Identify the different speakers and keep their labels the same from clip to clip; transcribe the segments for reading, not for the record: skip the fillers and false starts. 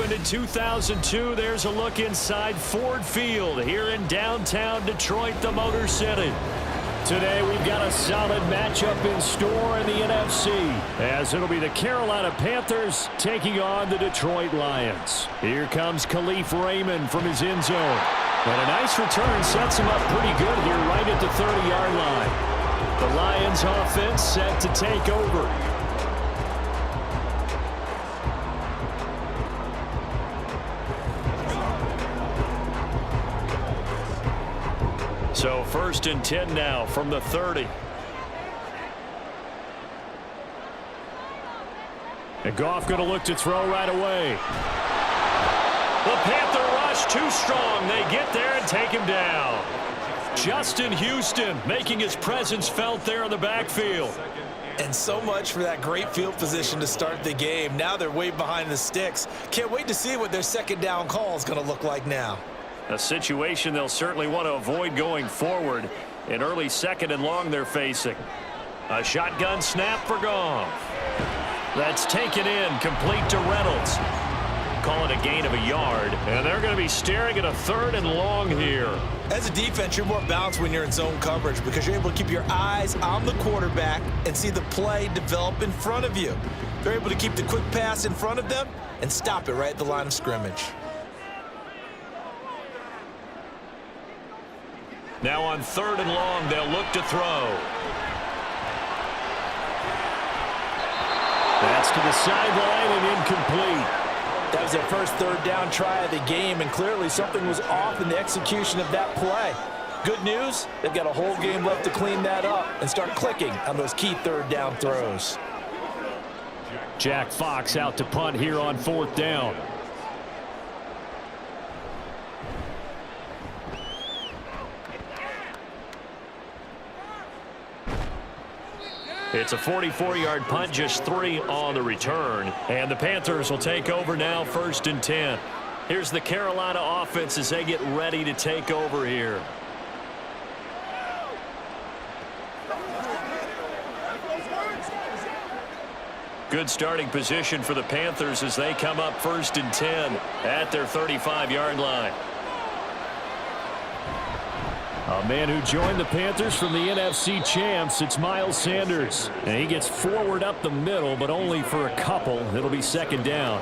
Speaker 1: opened in 2002. There's a look inside Ford Field here in downtown Detroit, the Motor City. Today we've got a solid matchup in store in the NFC, as it'll be the Carolina Panthers taking on the Detroit Lions. Here comes Khalif Raymond from his end zone. And a nice return sets him up pretty good here right at the 30-yard line. The Lions offense set to take over. So 1st and 10 now from the 30. And Goff going to look to throw right away. The Panther rush too strong. They get there and take him down. Justin Houston making his presence felt there in the backfield.
Speaker 2: And so much for that great field position to start the game. Now they're way behind the sticks. Can't wait to see what their second down call is going to look like now.
Speaker 1: A situation they'll certainly want to avoid going forward. An early 2nd and long they're facing. A shotgun snap for Goff. That's taken in, complete to Reynolds. Call it a gain of a yard, and they're going to be staring at a 3rd and long here.
Speaker 2: As a defense, you're more balanced when you're in zone coverage because you're able to keep your eyes on the quarterback and see the play develop in front of you. They're able to keep the quick pass in front of them and stop it right at the line of scrimmage.
Speaker 1: Now on 3rd and long, they'll look to throw. That's to the sideline and incomplete.
Speaker 3: That was their first 3rd down try of the game, and clearly something was off in the execution of that play. Good news, they've got a whole game left to clean that up and start clicking on those key 3rd down throws.
Speaker 1: Jack Fox out to punt here on 4th down. It's a 44-yard punt, just 3 on the return. And the Panthers will take over now, 1st and 10. Here's the Carolina offense as they get ready to take over here. Good starting position for the Panthers as they come up 1st and 10 at their 35-yard line. A man who joined the Panthers from the NFC champs, it's Miles Sanders. And he gets forward up the middle, but only for a couple. It'll be 2nd down.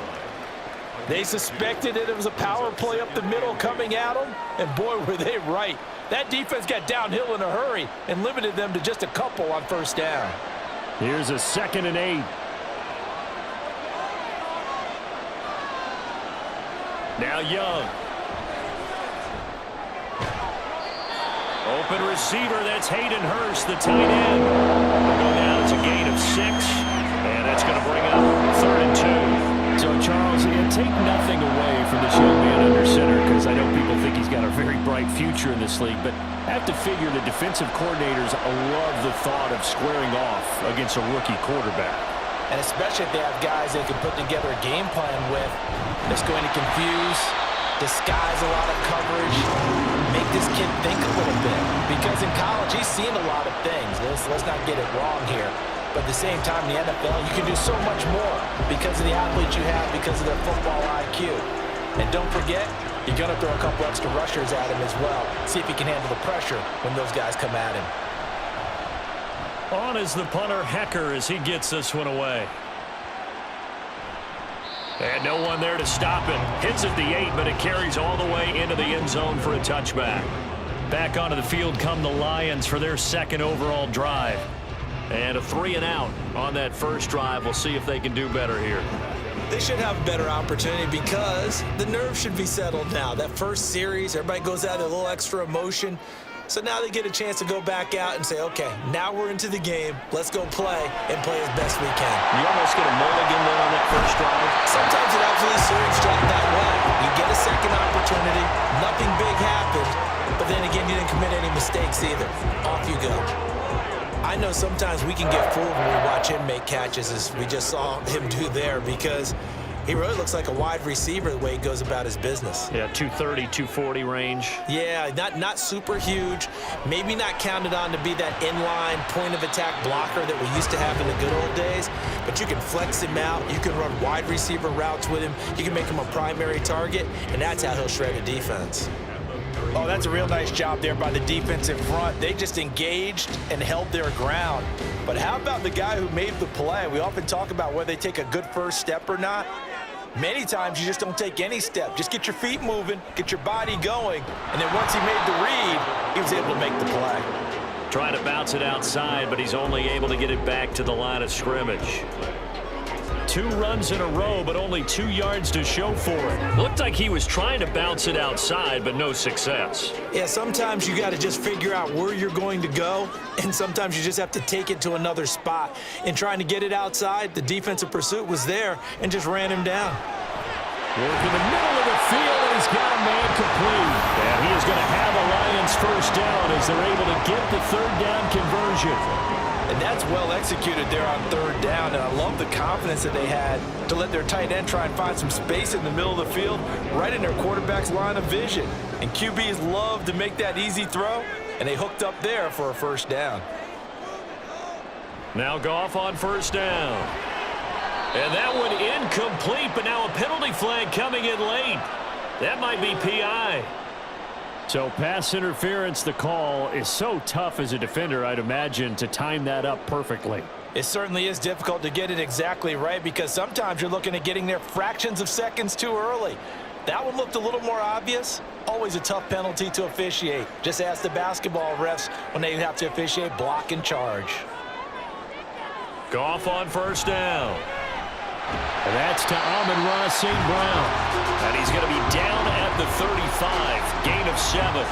Speaker 3: They suspected it was a power play up the middle coming at them, and boy, were they right. That defense got downhill in a hurry and limited them to just a couple on 1st down.
Speaker 1: Here's a 2nd and 8. Now Young. Open receiver, that's Hayden Hurst, the tight end. They'll go down, it's a gain of 6, and that's going to bring up 3rd and 2. So, Charles, take nothing away from this young man under center, because I know people think he's got a very bright future in this league, but I have to figure the defensive coordinators love the thought of squaring off against a rookie quarterback.
Speaker 3: And especially if they have guys they can put together a game plan with that's going to confuse, disguise a lot of coverage, make this kid think a little bit. Because in college, he's seen a lot of things. Let's not get it wrong here. But at the same time, in the NFL, you can do so much more because of the athletes you have, because of their football IQ. And don't forget, you're going to throw a couple extra rushers at him as well. See if he can handle the pressure when those guys come at him.
Speaker 1: On is the punter, Hecker, as he gets this one away. And no one there to stop it. Hits at the 8, but it carries all the way into the end zone for a touchback. Back onto the field come the Lions for their 2nd overall drive. And a 3 and out on that first drive. We'll see if they can do better here.
Speaker 2: They should have a better opportunity because the nerves should be settled now. That first series, everybody goes out with a little extra emotion. So now they get a chance to go back out and say, okay, now we're into the game. Let's go play and play as best we can.
Speaker 1: You almost get a mulligan then on that first drive.
Speaker 2: Sometimes it absolutely serves that way. You get a second opportunity. Nothing big happened. But then again, you didn't commit any mistakes either. Off you go. I know sometimes we can get fooled when we watch him make catches, as we just saw him do there, because He really looks like a wide receiver the way he goes about his business.
Speaker 1: Yeah, 230, 240 range.
Speaker 2: Yeah, not super huge. Maybe not counted on to be that inline point-of-attack blocker that we used to have in the good old days. But you can flex him out. You can run wide receiver routes with him. You can make him a primary target, and that's how he'll shred a defense.
Speaker 3: Oh, that's a real nice job there by the defensive front. They just engaged and held their ground. But how about the guy who made the play? We often talk about whether they take a good first step or not. Many times you just don't take any step. Just get your feet moving, get your body going, and then once he made the read, he was able to make the play.
Speaker 1: Trying to bounce it outside, but he's only able to get it back to the line of scrimmage. 2 runs in a row, but only 2 yards to show for it. Looked like he was trying to bounce it outside, but no success.
Speaker 2: Yeah, sometimes you got to just figure out where you're going to go, and sometimes you just have to take it to another spot. In trying to get it outside, the defensive pursuit was there and just ran him down.
Speaker 1: Work in the middle of the field, and he's got a man complete. And he is going to have a Lions first down as they're able to get the 3rd down conversion.
Speaker 3: And that's well executed there on 3rd down, and I love the confidence that they had to let their tight end try and find some space in the middle of the field, right in their quarterback's line of vision. And QBs love to make that easy throw, and they hooked up there for a first down.
Speaker 1: Now Goff on 1st down. And that one incomplete, but now a penalty flag coming in late. That might be PI. So pass interference, the call is so tough as a defender, I'd imagine, to time that up perfectly.
Speaker 3: It certainly is difficult to get it exactly right because sometimes you're looking at getting there fractions of seconds too early. That one looked a little more obvious. Always a tough penalty to officiate. Just ask the basketball refs when they have to officiate block and charge.
Speaker 1: Goff on 1st down. And that's to Amon-Ra St. Brown. And he's going to be down at the 35. Gain of 7.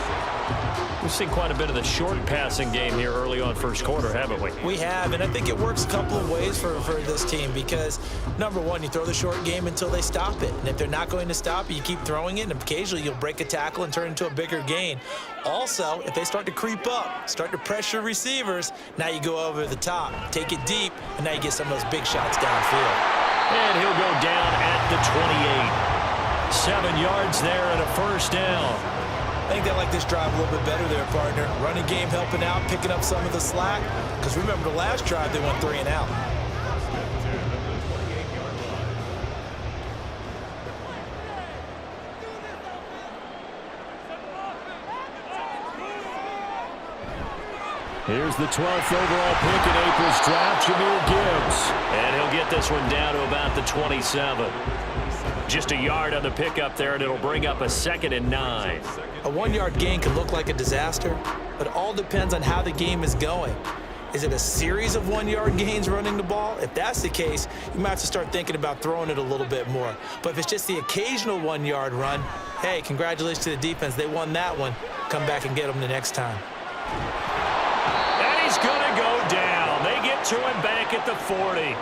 Speaker 1: We've seen quite a bit of the short passing game here early on first quarter, haven't we?
Speaker 2: We have, and I think it works a couple of ways for this team because, number one, you throw the short game until they stop it. And if they're not going to stop it, you keep throwing it, and occasionally you'll break a tackle and turn into a bigger gain. Also, if they start to creep up, start to pressure receivers, now you go over the top, take it deep, and now you get some of those big shots downfield.
Speaker 1: And he'll go down at the 28. 7 yards there and a first down.
Speaker 2: I think they like this drive a little bit better there, partner. Running game helping out, picking up some of the slack. Because remember the last drive, they went 3 and out.
Speaker 1: Here's the 12th overall pick in April's draft, Jahmyr Gibbs. And he'll get this one down to about the 27. Just a yard on the pickup there, and it'll bring up a 2nd and 9.
Speaker 2: A 1-yard gain can look like a disaster, but it all depends on how the game is going. Is it a series of 1-yard gains running the ball? If that's the case, you might have to start thinking about throwing it a little bit more. But if it's just the occasional 1-yard run, hey, congratulations to the defense. They won that one. Come back and get them the next time.
Speaker 1: And he's going to go down. They get to him back at the 40.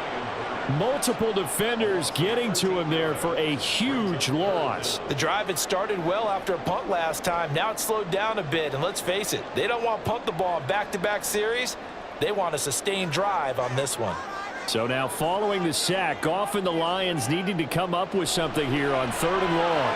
Speaker 1: Multiple defenders getting to him there for a huge loss.
Speaker 3: The drive had started well after a punt last time. Now it's slowed down a bit, and let's face it, they don't want to punt the ball in back-to-back series. They want a sustained drive on this one.
Speaker 1: So now following the sack, Goff and the Lions needing to come up with something here on 3rd and long.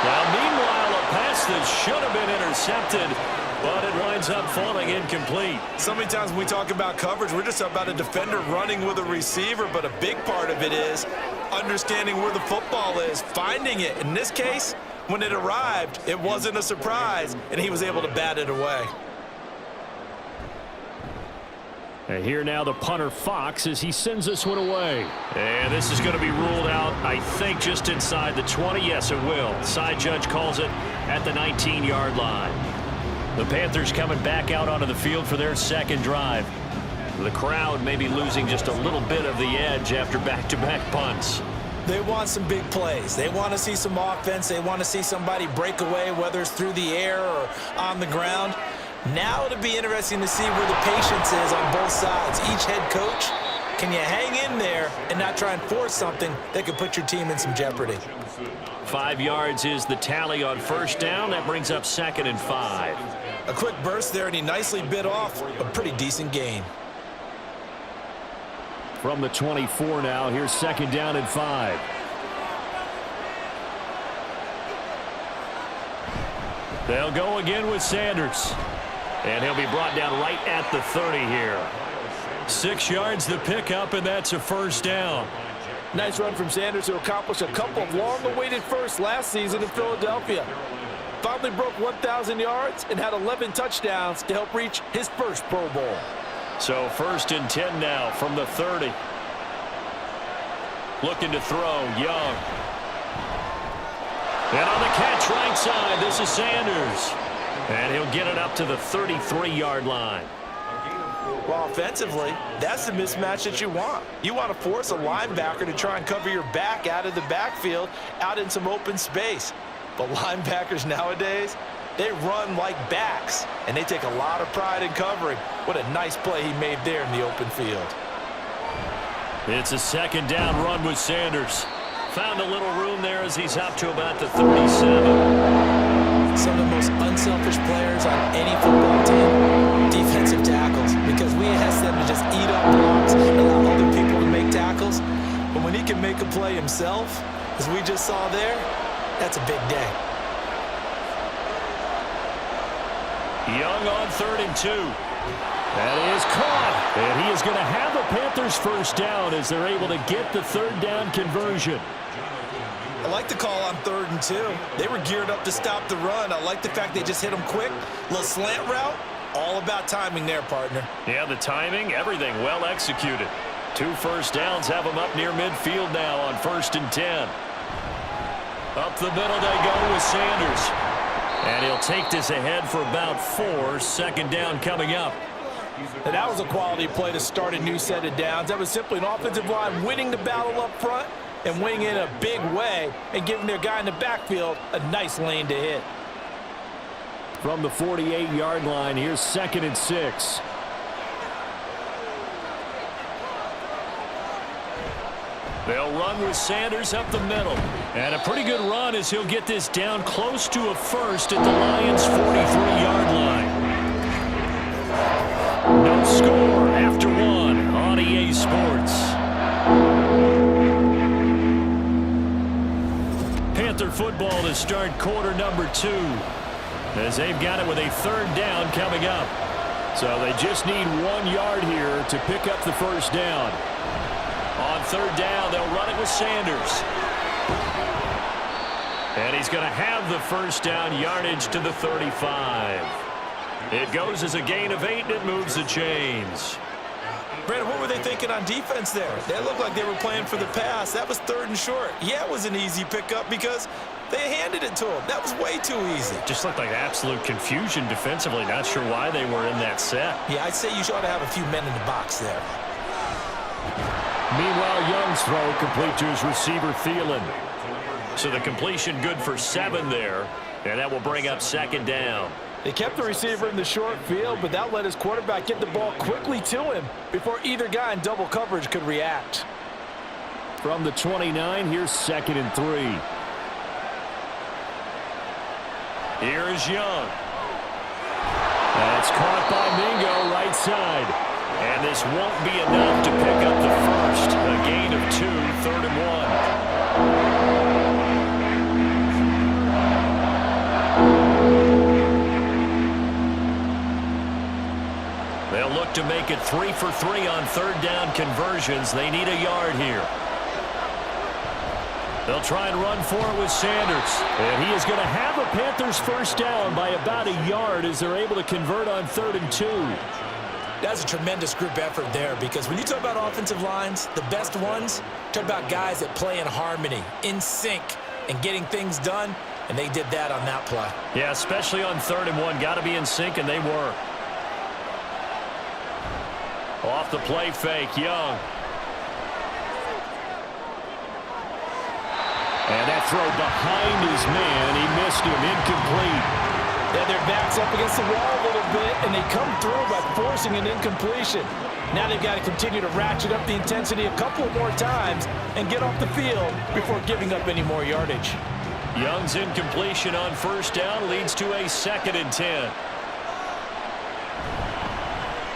Speaker 1: Now meanwhile, a pass that should have been intercepted, but it winds up falling incomplete.
Speaker 2: So many times when we talk about coverage, we're just about a defender running with a receiver, but a big part of it is understanding where the football is, finding it. In this case, when it arrived, it wasn't a surprise, and he was able to bat it away.
Speaker 1: And here now the punter Fox as he sends this one away. And this is going to be ruled out, I think, just inside the 20. Yes, it will. Side judge calls it at the 19-yard line. The Panthers coming back out onto the field for their 2nd drive. The crowd may be losing just a little bit of the edge after back-to-back punts.
Speaker 2: They want some big plays. They want to see some offense. They want to see somebody break away, whether it's through the air or on the ground. Now it'll be interesting to see where the patience is on both sides. Each head coach, can you hang in there and not try and force something that could put your team in some jeopardy?
Speaker 1: 5 yards is the tally on 1st down. That brings up 2nd and 5.
Speaker 2: A quick burst there, and he nicely bit off a pretty decent gain.
Speaker 1: From the 24 now, here's 2nd down and 5. They'll go again with Sanders. And he'll be brought down right at the 30 here. 6 yards the pickup, and that's a 1st down.
Speaker 3: Nice run from Sanders to accomplish a couple of long-awaited firsts last season in Philadelphia. Finally broke 1,000 yards and had 11 touchdowns to help reach his first Pro Bowl.
Speaker 1: So 1st and 10 now from the 30. Looking to throw, Young. And on the catch right side, this is Sanders. And he'll get it up to the 33-yard line.
Speaker 2: Well, offensively, that's the mismatch that you want. You want to force a linebacker to try and cover your back out of the backfield, out in some open space. But linebackers nowadays, they run like backs, and they take a lot of pride in covering. What a nice play he made there in the open field.
Speaker 1: It's a 2nd down run with Sanders. Found a little room there as he's up to about the 37.
Speaker 2: Some of the most unselfish players on any football team, defensive tackles, because we ask them to just eat up blocks and allow other people to make tackles. But when he can make a play himself, as we just saw there, that's a big day.
Speaker 1: Young on 3rd and 2. That is caught. And he is going to have the Panthers 1st down as they're able to get the 3rd down conversion.
Speaker 2: I like the call on 3rd and 2. They were geared up to stop the run. I like the fact they just hit them quick. Little slant route. All about timing there, partner.
Speaker 1: Yeah, the timing, everything well executed. 2 1st downs have them up near midfield now on 1st and 10. Up the middle they go with Sanders. And he'll take this ahead for about 4. 2nd down coming up.
Speaker 3: And that was a quality play to start a new set of downs. That was simply an offensive line winning the battle up front and winning in a big way and giving their guy in the backfield a nice lane to hit.
Speaker 1: From the 48-yard line, here's 2nd and 6. They'll run with Sanders up the middle. And a pretty good run as he'll get this down close to a 1st at the Lions' 43-yard line. No score after 1 on EA Sports. Panther football to start quarter number 2. As they've got it with a 3rd down coming up. So they just need 1 yard here to pick up the 1st down. On 3rd down, they'll run it with Sanders. And he's going to have the 1st down yardage to the 35. It goes as a gain of 8, and it moves the chains.
Speaker 2: Brandon, what were they thinking on defense there? They looked like they were playing for the pass. That was 3rd and short. Yeah, it was an easy pickup because they handed it to him. That was way too easy.
Speaker 1: Just looked like absolute confusion defensively. Not sure why they were in that set.
Speaker 2: Yeah, I'd say you ought to have a few men in the box there.
Speaker 1: Meanwhile, Young's throw complete to his receiver, Thielen. So the completion good for 7 there, and that will bring up 2nd down.
Speaker 3: They kept the receiver in the short field, but that let his quarterback get the ball quickly to him before either guy in double coverage could react.
Speaker 1: From the 29, here's 2nd and 3. Here is Young. That's caught by Mingo right side. And this won't be enough to pick up the 1st. A gain of 2, 3rd and 1. They'll look to make it 3 for 3 on 3rd down conversions. They need a yard here. They'll try and run for it with Sanders. And he is going to have a Panthers 1st down by about a yard as they're able to convert on 3rd and 2.
Speaker 2: That's a tremendous group effort there because when you talk about offensive lines, the best ones, talk about guys that play in harmony, in sync, and getting things done, and they did that on that play.
Speaker 1: Yeah, especially on 3rd and 1. Got to be in sync, and they were. Off the play fake, Young. And that throw behind his man. He missed him, incomplete.
Speaker 3: Yeah, their backs up against the wall a little bit, and they come through by forcing an incompletion. Now they've got to continue to ratchet up the intensity a couple more times and get off the field before giving up any more yardage.
Speaker 1: Young's incompletion on 1st down leads to a 2nd and 10.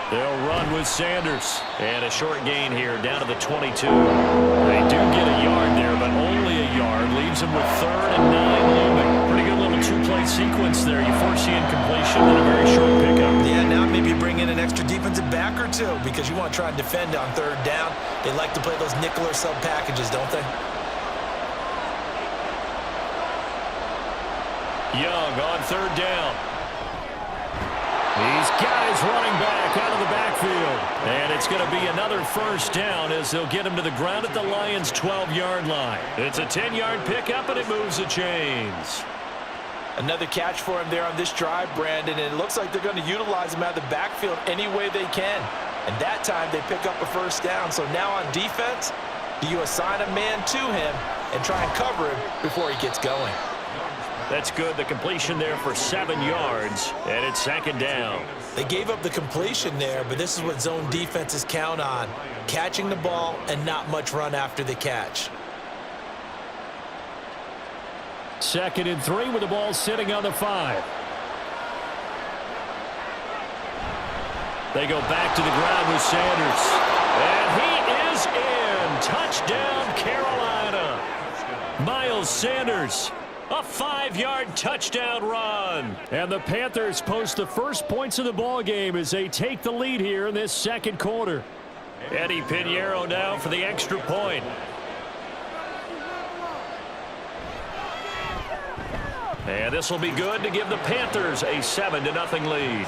Speaker 1: They'll run with Sanders. And a short gain here down to the 22. They do get a yard there, but only a yard. Leaves them with 3rd and 9 looming. Pretty good little two-play sequence there. You foresee incompletion and a very short pickup.
Speaker 2: Yeah, now maybe bring in an extra defensive back or two because you want to try and defend on 3rd down. They like to play those nickel or sub packages, don't they?
Speaker 1: Young on 3rd down. He's got his running back out of the backfield. And it's going to be another 1st down as they'll get him to the ground at the Lions' 12-yard line. It's a 10-yard pickup, and it moves the chains.
Speaker 3: Another catch for him there on this drive, Brandon, and it looks like they're going to utilize him out of the backfield any way they can. And that time they pick up a 1st down. So now on defense, do you assign a man to him and try and cover him before he gets going?
Speaker 1: That's good. The completion there for 7 yards, and it's 2nd down.
Speaker 2: They gave up the completion there, but this is what zone defenses count on. Catching the ball and not much run after the catch.
Speaker 1: 2nd and 3 with the ball sitting on the 5. They go back to the ground with Sanders. And he is in. Touchdown, Carolina. Miles Sanders. A 5-yard touchdown run. And the Panthers post the first points of the ball game as they take the lead here in this 2nd quarter. Eddie Pinheiro now for the extra point. And this will be good to give the Panthers a 7-0 lead.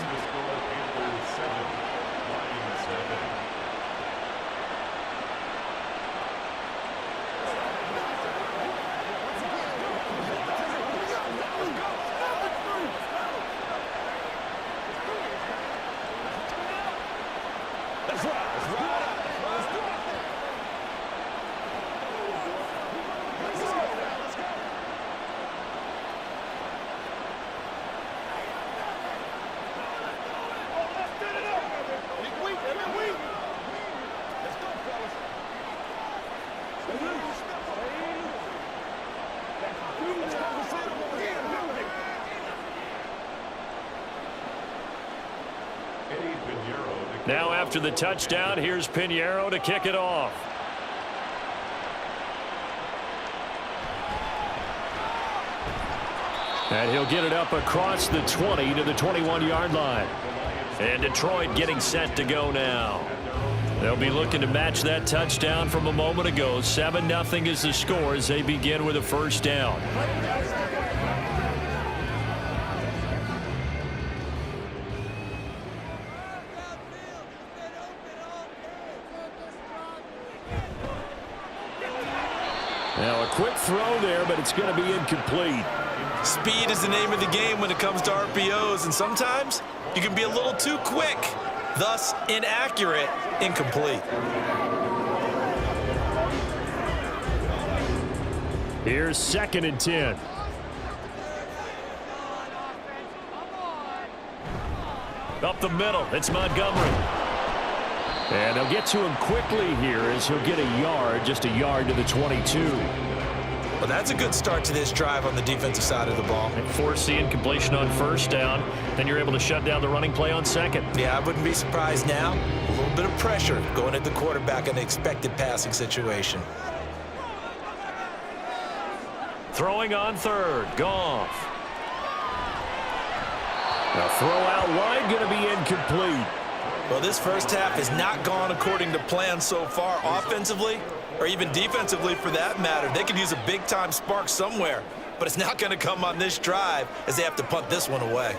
Speaker 1: Now after the touchdown, here's Pinheiro to kick it off. And he'll get it up across the 20 to the 21-yard line. And Detroit getting set to go now. They'll be looking to match that touchdown from a moment ago. 7-0 is the score as they begin with a 1st down. Now a quick throw there, but it's going to be incomplete.
Speaker 2: Speed is the name of the game when it comes to RPOs, and sometimes you can be a little too quick, thus inaccurate, incomplete.
Speaker 1: Here's 2nd and 10. Up the middle, it's Montgomery. And they'll get to him quickly here as he'll get a yard, just a yard to the 22.
Speaker 2: Well, that's a good start to this drive on the defensive side of the ball.
Speaker 1: And foreseeing completion on 1st down, then you're able to shut down the running play on 2nd.
Speaker 2: Yeah, I wouldn't be surprised now. A little bit of pressure going at the quarterback in an expected passing situation.
Speaker 1: Throwing on 3rd, Goff. Now throw out wide, going to be incomplete.
Speaker 2: Well, this 1st half has not gone according to plan so far offensively or even defensively for that matter. They could use a big-time spark somewhere, but it's not going to come on this drive as they have to punt this one away.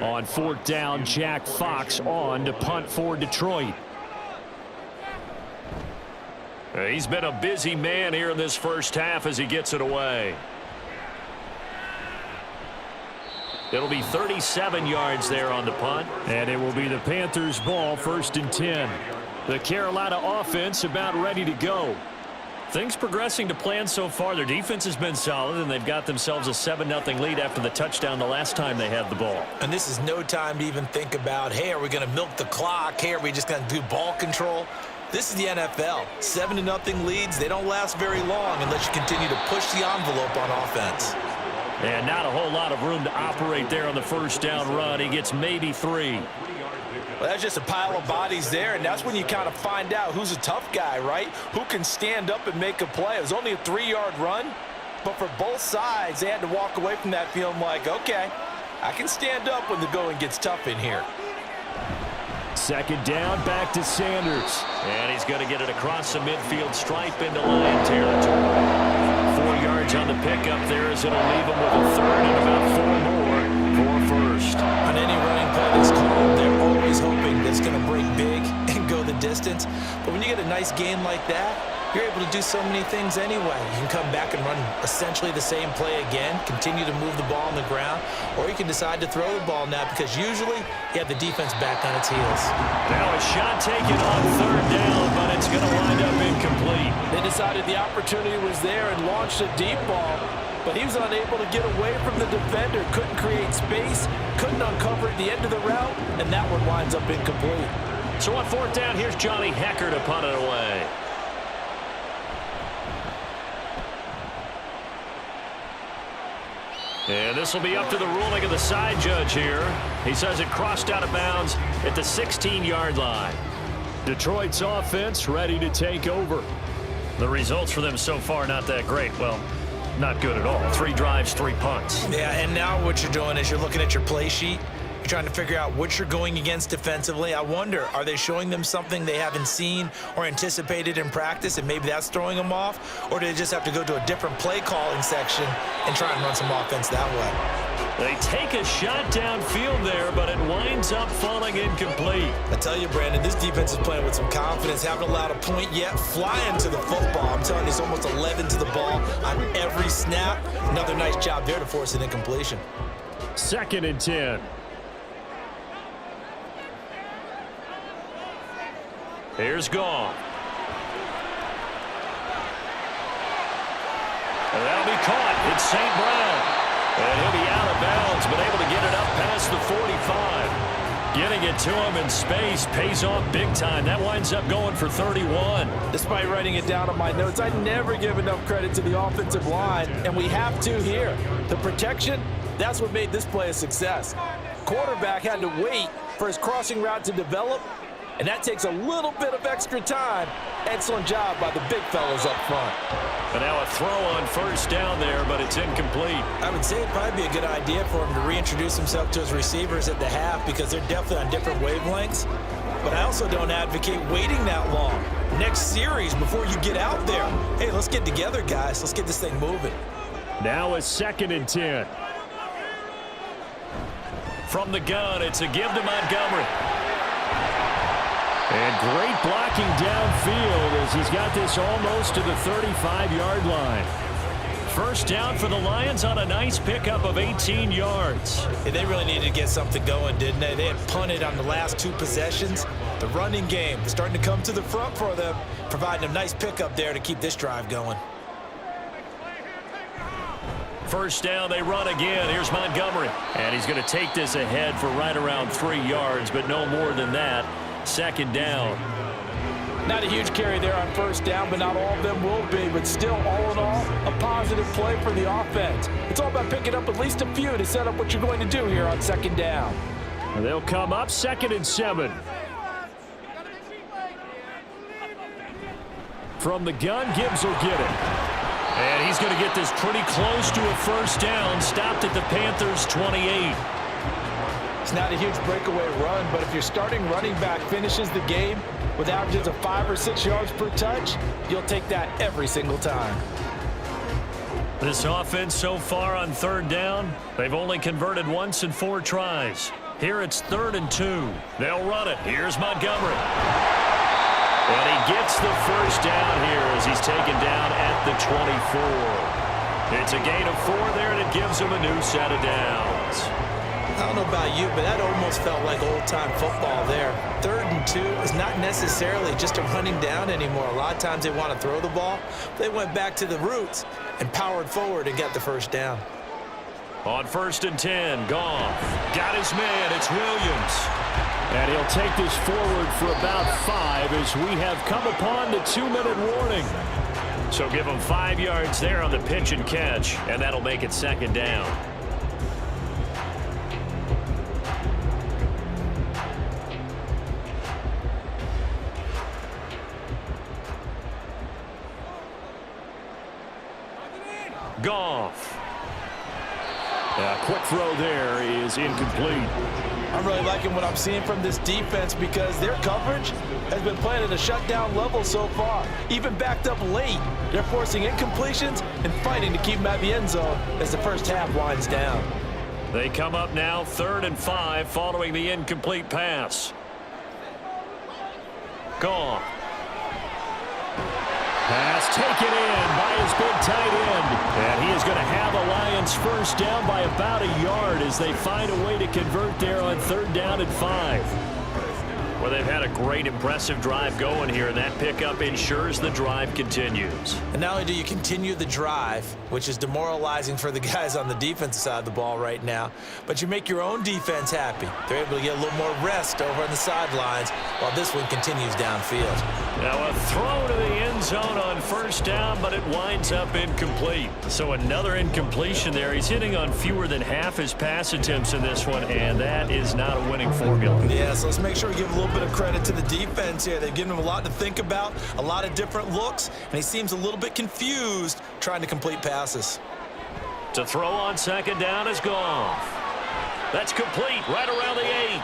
Speaker 1: On 4th down, Jack Fox on to punt for Detroit. He's been a busy man here in this 1st half as he gets it away. It'll be 37 yards there on the punt. And it will be the Panthers' ball, 1st and 10. The Carolina offense about ready to go. Things progressing to plan so far. Their defense has been solid, and they've got themselves a 7-0 lead after the touchdown the last time they had the ball.
Speaker 2: And this is no time to even think about, hey, are we going to milk the clock? Hey, are we just going to do ball control? This is the NFL. 7-0 leads, they don't last very long unless you continue to push the envelope on offense.
Speaker 1: And not a whole lot of room to operate there on the 1st down run. He gets maybe 3.
Speaker 3: Well, that's just a pile of bodies there, and that's when you kind of find out who's a tough guy, right? Who can stand up and make a play. It was only a 3-yard run, but for both sides, they had to walk away from that feeling like, okay, I can stand up when the going gets tough in here.
Speaker 1: Second down, back to Sanders. And he's going to get it across the midfield stripe into Lion territory. 4 yards on the pickup there as it'll leave him with a third and about 4 more for first.
Speaker 2: On any running play that's called, they're always hoping that it's going to break big and go the distance. But when you get a nice gain like that, you're able to do so many things anyway. You can come back and run essentially the same play again, continue to move the ball on the ground, or you can decide to throw the ball now because usually you have the defense back on its heels.
Speaker 1: Now a shot taken on third down, but it's going to wind up incomplete.
Speaker 3: They decided the opportunity was there and launched a deep ball, but he was unable to get away from the defender, couldn't create space, couldn't uncover at the end of the route, and that one winds up incomplete.
Speaker 1: So on fourth down, here's Johnny Hecker to punt it away. And this will be up to the ruling of the side judge here. He says it crossed out of bounds at the 16-yard line. Detroit's offense ready to take over. The results for them so far not that great. Well, not good at all. 3 drives, 3 punts.
Speaker 2: Yeah, and now what you're doing is you're looking at your play sheet. You're trying to figure out what you're going against defensively. I wonder, are they showing them something they haven't seen or anticipated in practice, and maybe that's throwing them off? Or do they just have to go to a different play calling section and try and run some offense that way?
Speaker 1: They take a shot downfield there, but it winds up falling incomplete.
Speaker 2: I tell you, Brandon, this defense is playing with some confidence. Haven't allowed a point yet. Flying to the football. I'm telling you, it's almost 11 to the ball on every snap. Another nice job there to force an incompletion.
Speaker 1: 2nd and 10. Here's Gone. And that'll be caught. It's St. Brown. And he'll be out of bounds, but able to get it up past the 45. Getting it to him in space pays off big time. That winds up going for 31.
Speaker 3: Despite writing it down on my notes, I never give enough credit to the offensive line, and we have to here. The protection, that's what made this play a success. Quarterback had to wait for his crossing route to develop, and that takes a little bit of extra time. Excellent job by the big fellas up front.
Speaker 1: And now a throw on first down there, but it's incomplete.
Speaker 2: I would say it'd probably be a good idea for him to reintroduce himself to his receivers at the half because they're definitely on different wavelengths. But I also don't advocate waiting that long. Next series before you get out there. Hey, let's get together, guys. Let's get this thing moving.
Speaker 1: Now a 2nd and 10. From the gun, it's a give to Montgomery. And great blocking downfield as he's got this almost to the 35-yard line. First down for the Lions on a nice pickup of 18 yards.
Speaker 2: Hey, they really needed to get something going, didn't they? They had punted on the last 2 possessions. The running game starting to come to the front for them, providing a nice pickup there to keep this drive going.
Speaker 1: First down, they run again. Here's Montgomery. And he's going to take this ahead for right around 3 yards, but no more than that. 2nd down.
Speaker 3: Not a huge carry there on first down, but not all of them will be. But still, all in all, a positive play for the offense. It's all about picking up at least a few to set up what you're going to do here on 2nd down.
Speaker 1: And they'll come up 2nd and 7. From the gun, Gibbs will get it. And he's going to get this pretty close to a first down. Stopped at the Panthers' 28.
Speaker 3: It's not a huge breakaway run, but if your starting running back finishes the game with averages of 5 or 6 yards per touch, you'll take that every single time.
Speaker 1: This offense so far on 3rd down, they've only converted once in 4 tries. Here it's 3rd and 2. They'll run it. Here's Montgomery. And he gets the first down here as he's taken down at the 24. It's a gain of 4 there, and it gives him a new set of downs.
Speaker 2: I don't know about you, but that almost felt like old-time football there. 3rd and 2 is not necessarily just a running down anymore. A lot of times they want to throw the ball. They went back to the roots and powered forward and got the first down.
Speaker 1: On 1st and 10, Goff got his man. It's Williams. And he'll take this forward for about 5 as we have come upon the 2-minute warning. So give him 5 yards there on the pitch and catch, and that'll make it 2nd down. Goff. Quick throw there is incomplete.
Speaker 3: I'm really liking what I'm seeing from this defense because their coverage has been playing at a shutdown level so far. Even backed up late, they're forcing incompletions and fighting to keep them at the end zone as the first half winds down.
Speaker 1: They come up now 3rd and 5 following the incomplete pass. Goff. Pass taken in by his big tight end. And he is going to have the Lions first down by about a yard as they find a way to convert there on 3rd down and 5. Well, they've had a great, impressive drive going here, and that pickup ensures the drive continues.
Speaker 2: And not only do you continue the drive, which is demoralizing for the guys on the defensive side of the ball right now, but you make your own defense happy. They're able to get a little more rest over on the sidelines while this one continues downfield.
Speaker 1: Now a throw to the end zone on 1st down, but it winds up incomplete. So another incompletion there. He's hitting on fewer than half his pass attempts in this one, and that is not a winning formula.
Speaker 2: Yeah, so let's make sure we give a little bit of credit to the defense here. They've given him a lot to think about, a lot of different looks, and he seems a little bit confused trying to complete passes.
Speaker 1: To throw on 2nd down is Goff. That's complete right around the 8.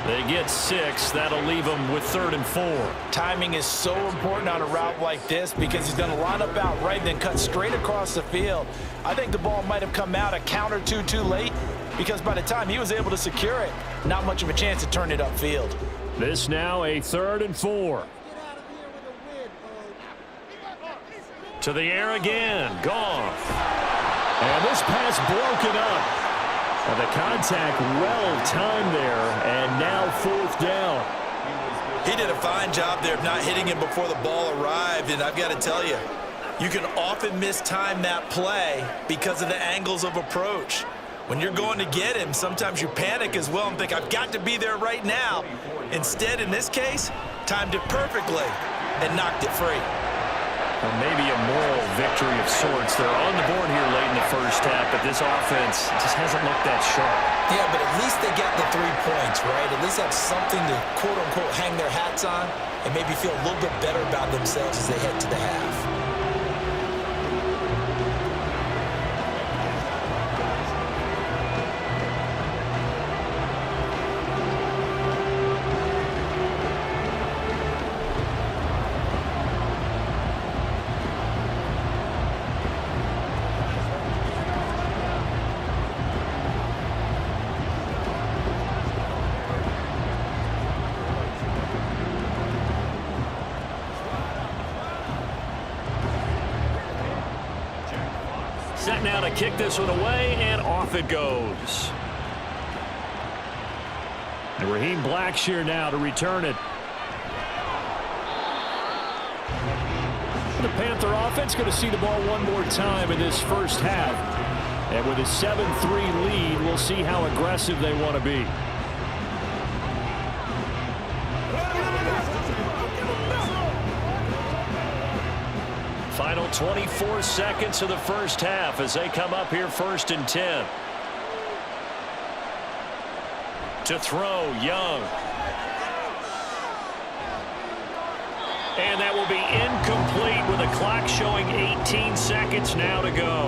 Speaker 1: They get 6. That'll leave them with 3rd and 4.
Speaker 3: Timing is so important on a route like this because he's going to line up out right and then cut straight across the field. I think the ball might have come out a count or two too late because by the time he was able to secure it, not much of a chance to turn it upfield.
Speaker 1: This now a 3rd and 4. To the air again. Goff. And this pass broken up. And the contact well timed there, and now 4th down.
Speaker 2: He did a fine job there of not hitting him before the ball arrived, and I've got to tell you, you can often mistime that play because of the angles of approach. When you're going to get him, sometimes you panic as well and think, I've got to be there right now. Instead, in this case, timed it perfectly and knocked it free.
Speaker 1: Well, maybe a moral victory of sorts. They're on the board here late in the first half, but this offense just hasn't looked that sharp.
Speaker 2: Yeah, but at least they got the 3 points, right? At least have something to, quote-unquote, hang their hats on and maybe feel a little bit better about themselves as they head to the half.
Speaker 1: Set now to kick this one away, and off it goes. And Raheem Blackshear now to return it. The Panther offense going to see the ball one more time in this first half. And with a 7-3 lead, we'll see how aggressive they want to be. Final 24 seconds of the first half as they come up here 1st and 10. To throw, Young. And that will be incomplete with the clock showing 18 seconds now to go.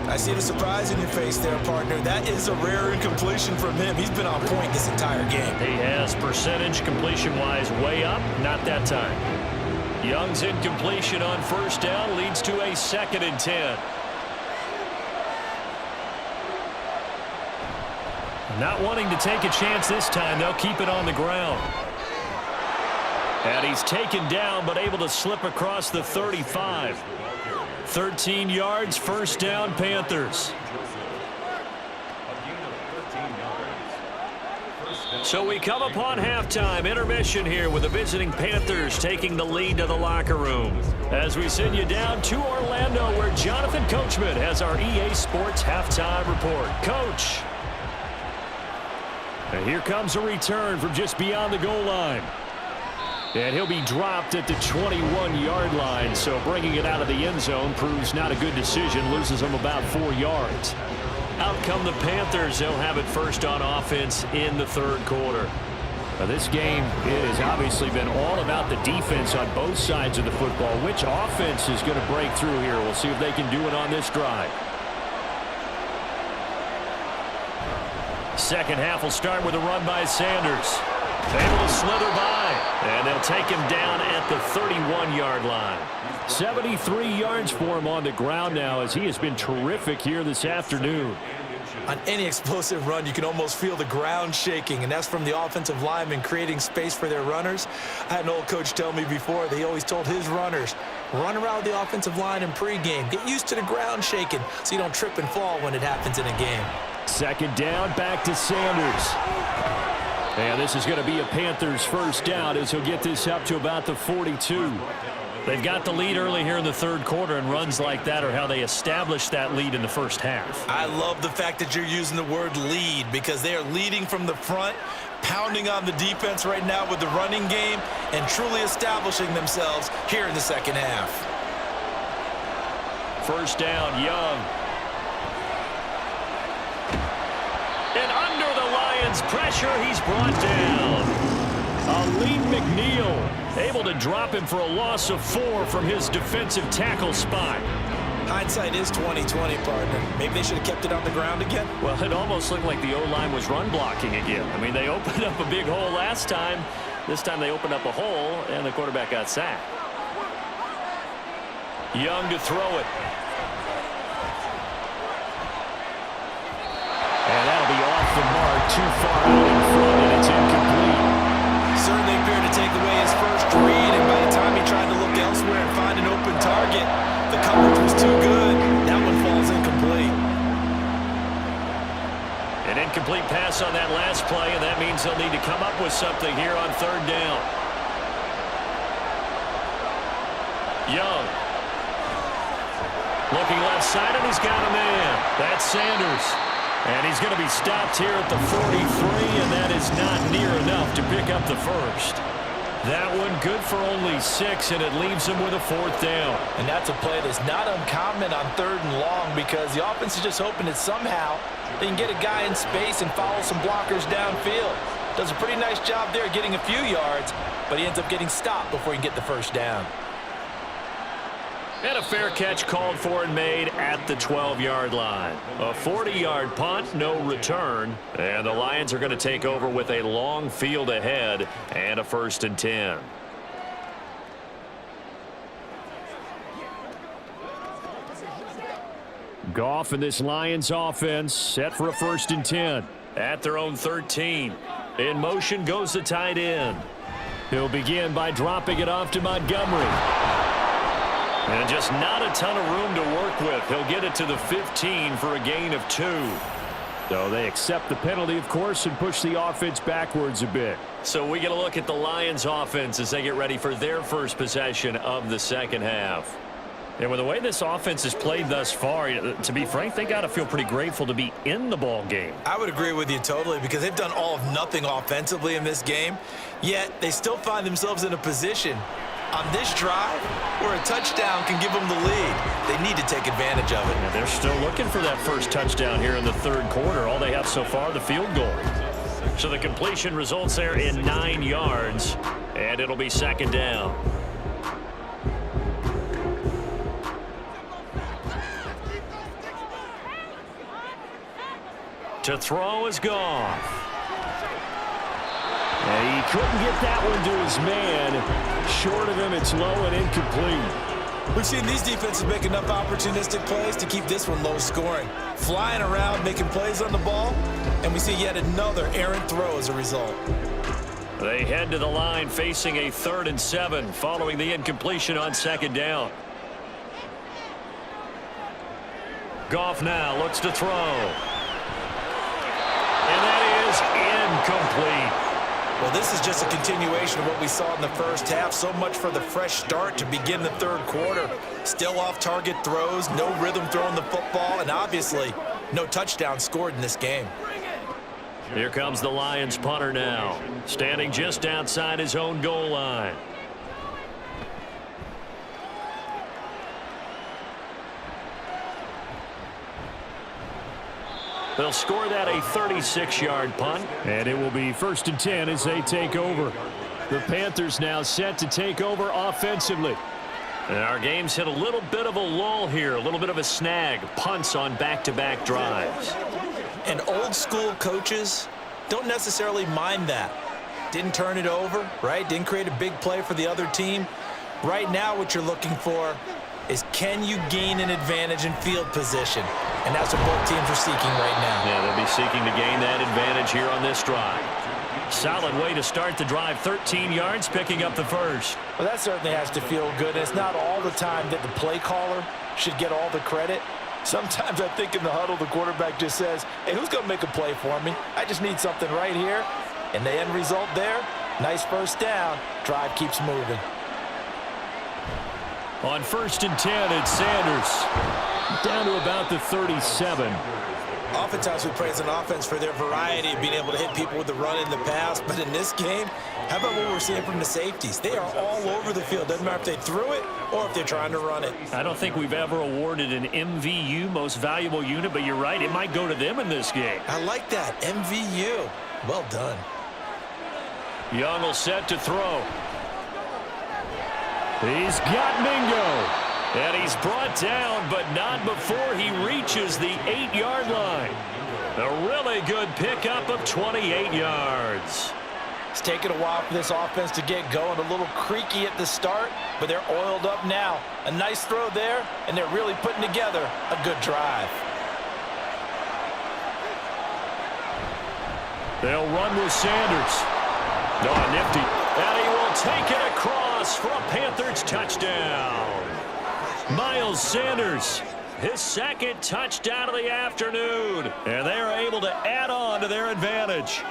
Speaker 2: I see the surprise in your face there, partner. That is a rare incompletion from him. He's been on point this entire game.
Speaker 1: He has percentage completion-wise way up, not that time. Young's incompletion on 1st down leads to a 2nd and 10. Not wanting to take a chance this time, they'll keep it on the ground. And he's taken down, but able to slip across the 35. 13 yards, 1st down, Panthers. So we come upon halftime, intermission here with the visiting Panthers taking the lead to the locker room. As we send you down to Orlando where Jonathan Coachman has our EA Sports halftime report. Coach. And here comes a return from just beyond the goal line. And he'll be dropped at the 21-yard line, so bringing it out of the end zone proves not a good decision, loses him about 4 yards. Out come the Panthers. They'll have it first on offense in the 3rd quarter. This game has obviously been all about the defense on both sides of the football. Which offense is going to break through here? We'll see if they can do it on this drive. Second half will start with a run by Sanders. Able to slither by, and they'll take him down at the 31-yard line. 73 yards for him on the ground now, as he has been terrific here this afternoon.
Speaker 2: On any explosive run, you can almost feel the ground shaking, and that's from the offensive linemen creating space for their runners. I had an old coach tell me before, they always told his runners, run around the offensive line in pregame. Get used to the ground shaking so you don't trip and fall when it happens in a game.
Speaker 1: Second down, back to Sanders. And this is going to be a Panthers first down as he'll get this up to about the 42. They've got the lead early here in the third quarter, and runs like that are how they establish that lead in the first half.
Speaker 2: I love the fact that you're using the word lead, because they are leading from the front, pounding on the defense right now with the running game, and truly establishing themselves here in the second half.
Speaker 1: First down, Young. And under the Lions' pressure, he's brought down. Aleem McNeil able to drop him for a loss of 4 from his defensive tackle spot.
Speaker 2: Hindsight is 20/20, partner. Maybe they should have kept it on the ground again.
Speaker 1: Well, it almost looked like the O-line was run blocking again. I mean, they opened up a big hole last time. This time they opened up a hole, and the quarterback got sacked. Young to throw it. And that'll be off the mark, too far out in front, and it's incomplete.
Speaker 2: Certainly appeared to take away his first read, and by the time he tried to look elsewhere and find an open target, the coverage was too good. That one falls incomplete.
Speaker 1: An incomplete pass on that last play, and that means they'll need to come up with something here on third down. Young. Looking left side, and he's got a man. That's Sanders. And he's going to be stopped here at the 43, and that is not near enough to pick up the first. That one good for only 6, and it leaves him with a fourth down.
Speaker 3: And that's a play that's not uncommon on third and long, because the offense is just hoping that somehow they can get a guy in space and follow some blockers downfield. Does a pretty nice job there getting a few yards, but he ends up getting stopped before he can get the first down.
Speaker 1: And a fair catch called for and made at the 12-yard line. A 40-yard punt, no return. And the Lions are going to take over with a long field ahead and a 1st and 10. Goff and this Lions offense set for a 1st and 10 at their own 13. In motion goes the tight end. He'll begin by dropping it off to Montgomery. And just not a ton of room to work with. He'll get it to the 15 for a gain of 2. So they accept the penalty, of course, and push the offense backwards a bit. So we get a look at the Lions offense as they get ready for their first possession of the second half. And with the way this offense has played thus far, to be frank, they got to feel pretty grateful to be in the ball game.
Speaker 2: I would agree with you totally, because they've done all of nothing offensively in this game, yet they still find themselves in a position on this drive where a touchdown can give them the lead. They need to take advantage of it.
Speaker 1: And they're still looking for that first touchdown here in the third quarter. All they have so far, the field goal. So the completion results there in 9 yards, and it'll be second down. To throw is Goff. And he couldn't get that one to his man. Short of him, it's low and incomplete.
Speaker 2: We've seen these defenses make enough opportunistic plays to keep this one low scoring. Flying around, making plays on the ball, and we see yet another errant throw as a result.
Speaker 1: They head to the line facing a 3rd and 7 following the incompletion on second down. Goff now looks to throw. And that is incomplete.
Speaker 2: Well, this is just a continuation of what we saw in the first half. So much for the fresh start to begin the third quarter. Still off-target throws, no rhythm throwing the football, and obviously no touchdown scored in this game.
Speaker 1: Here comes the Lions punter now, standing just outside his own goal line. They'll score that a 36-yard punt, and it will be 1st and 10 as they take over. The Panthers now set to take over offensively. And our game's hit a little bit of a lull here, a little bit of a snag, punts on back-to-back drives.
Speaker 2: And old-school coaches don't necessarily mind that. Didn't turn it over, right? Didn't create a big play for the other team. Right now what you're looking for is, can you gain an advantage in field position? And that's what both teams are seeking right now.
Speaker 1: Yeah, they'll be seeking to gain that advantage here on this drive. Solid way to start the drive, 13 yards, picking up the first.
Speaker 3: Well, that certainly has to feel good. It's not all the time that the play caller should get all the credit. Sometimes I think in the huddle, the quarterback just says, hey, who's going to make a play for me? I just need something right here. And the end result there, nice first down. Drive keeps moving.
Speaker 1: On 1st and 10, it's Sanders. Down to about the 37.
Speaker 2: Oftentimes we praise an offense for their variety of being able to hit people with the run and the pass. But in this game, how about what we're seeing from the safeties? They are all over the field. Doesn't matter if they threw it or if they're trying to run it.
Speaker 1: I don't think we've ever awarded an MVU, most valuable unit, but you're right, it might go to them in this game.
Speaker 2: I like that, MVU. Well done.
Speaker 1: Young will set to throw. He's got Mingo. And he's brought down, but not before he reaches the 8-yard line. A really good pickup of 28 yards.
Speaker 3: It's taken a while for this offense to get going. A little creaky at the start, but they're oiled up now. A nice throw there, and they're really putting together a good drive.
Speaker 1: They'll run with Sanders. Oh, nifty. And he will take it across for a Panthers touchdown. Miles Sanders, his second touchdown of the afternoon. And they are able to add on to their advantage.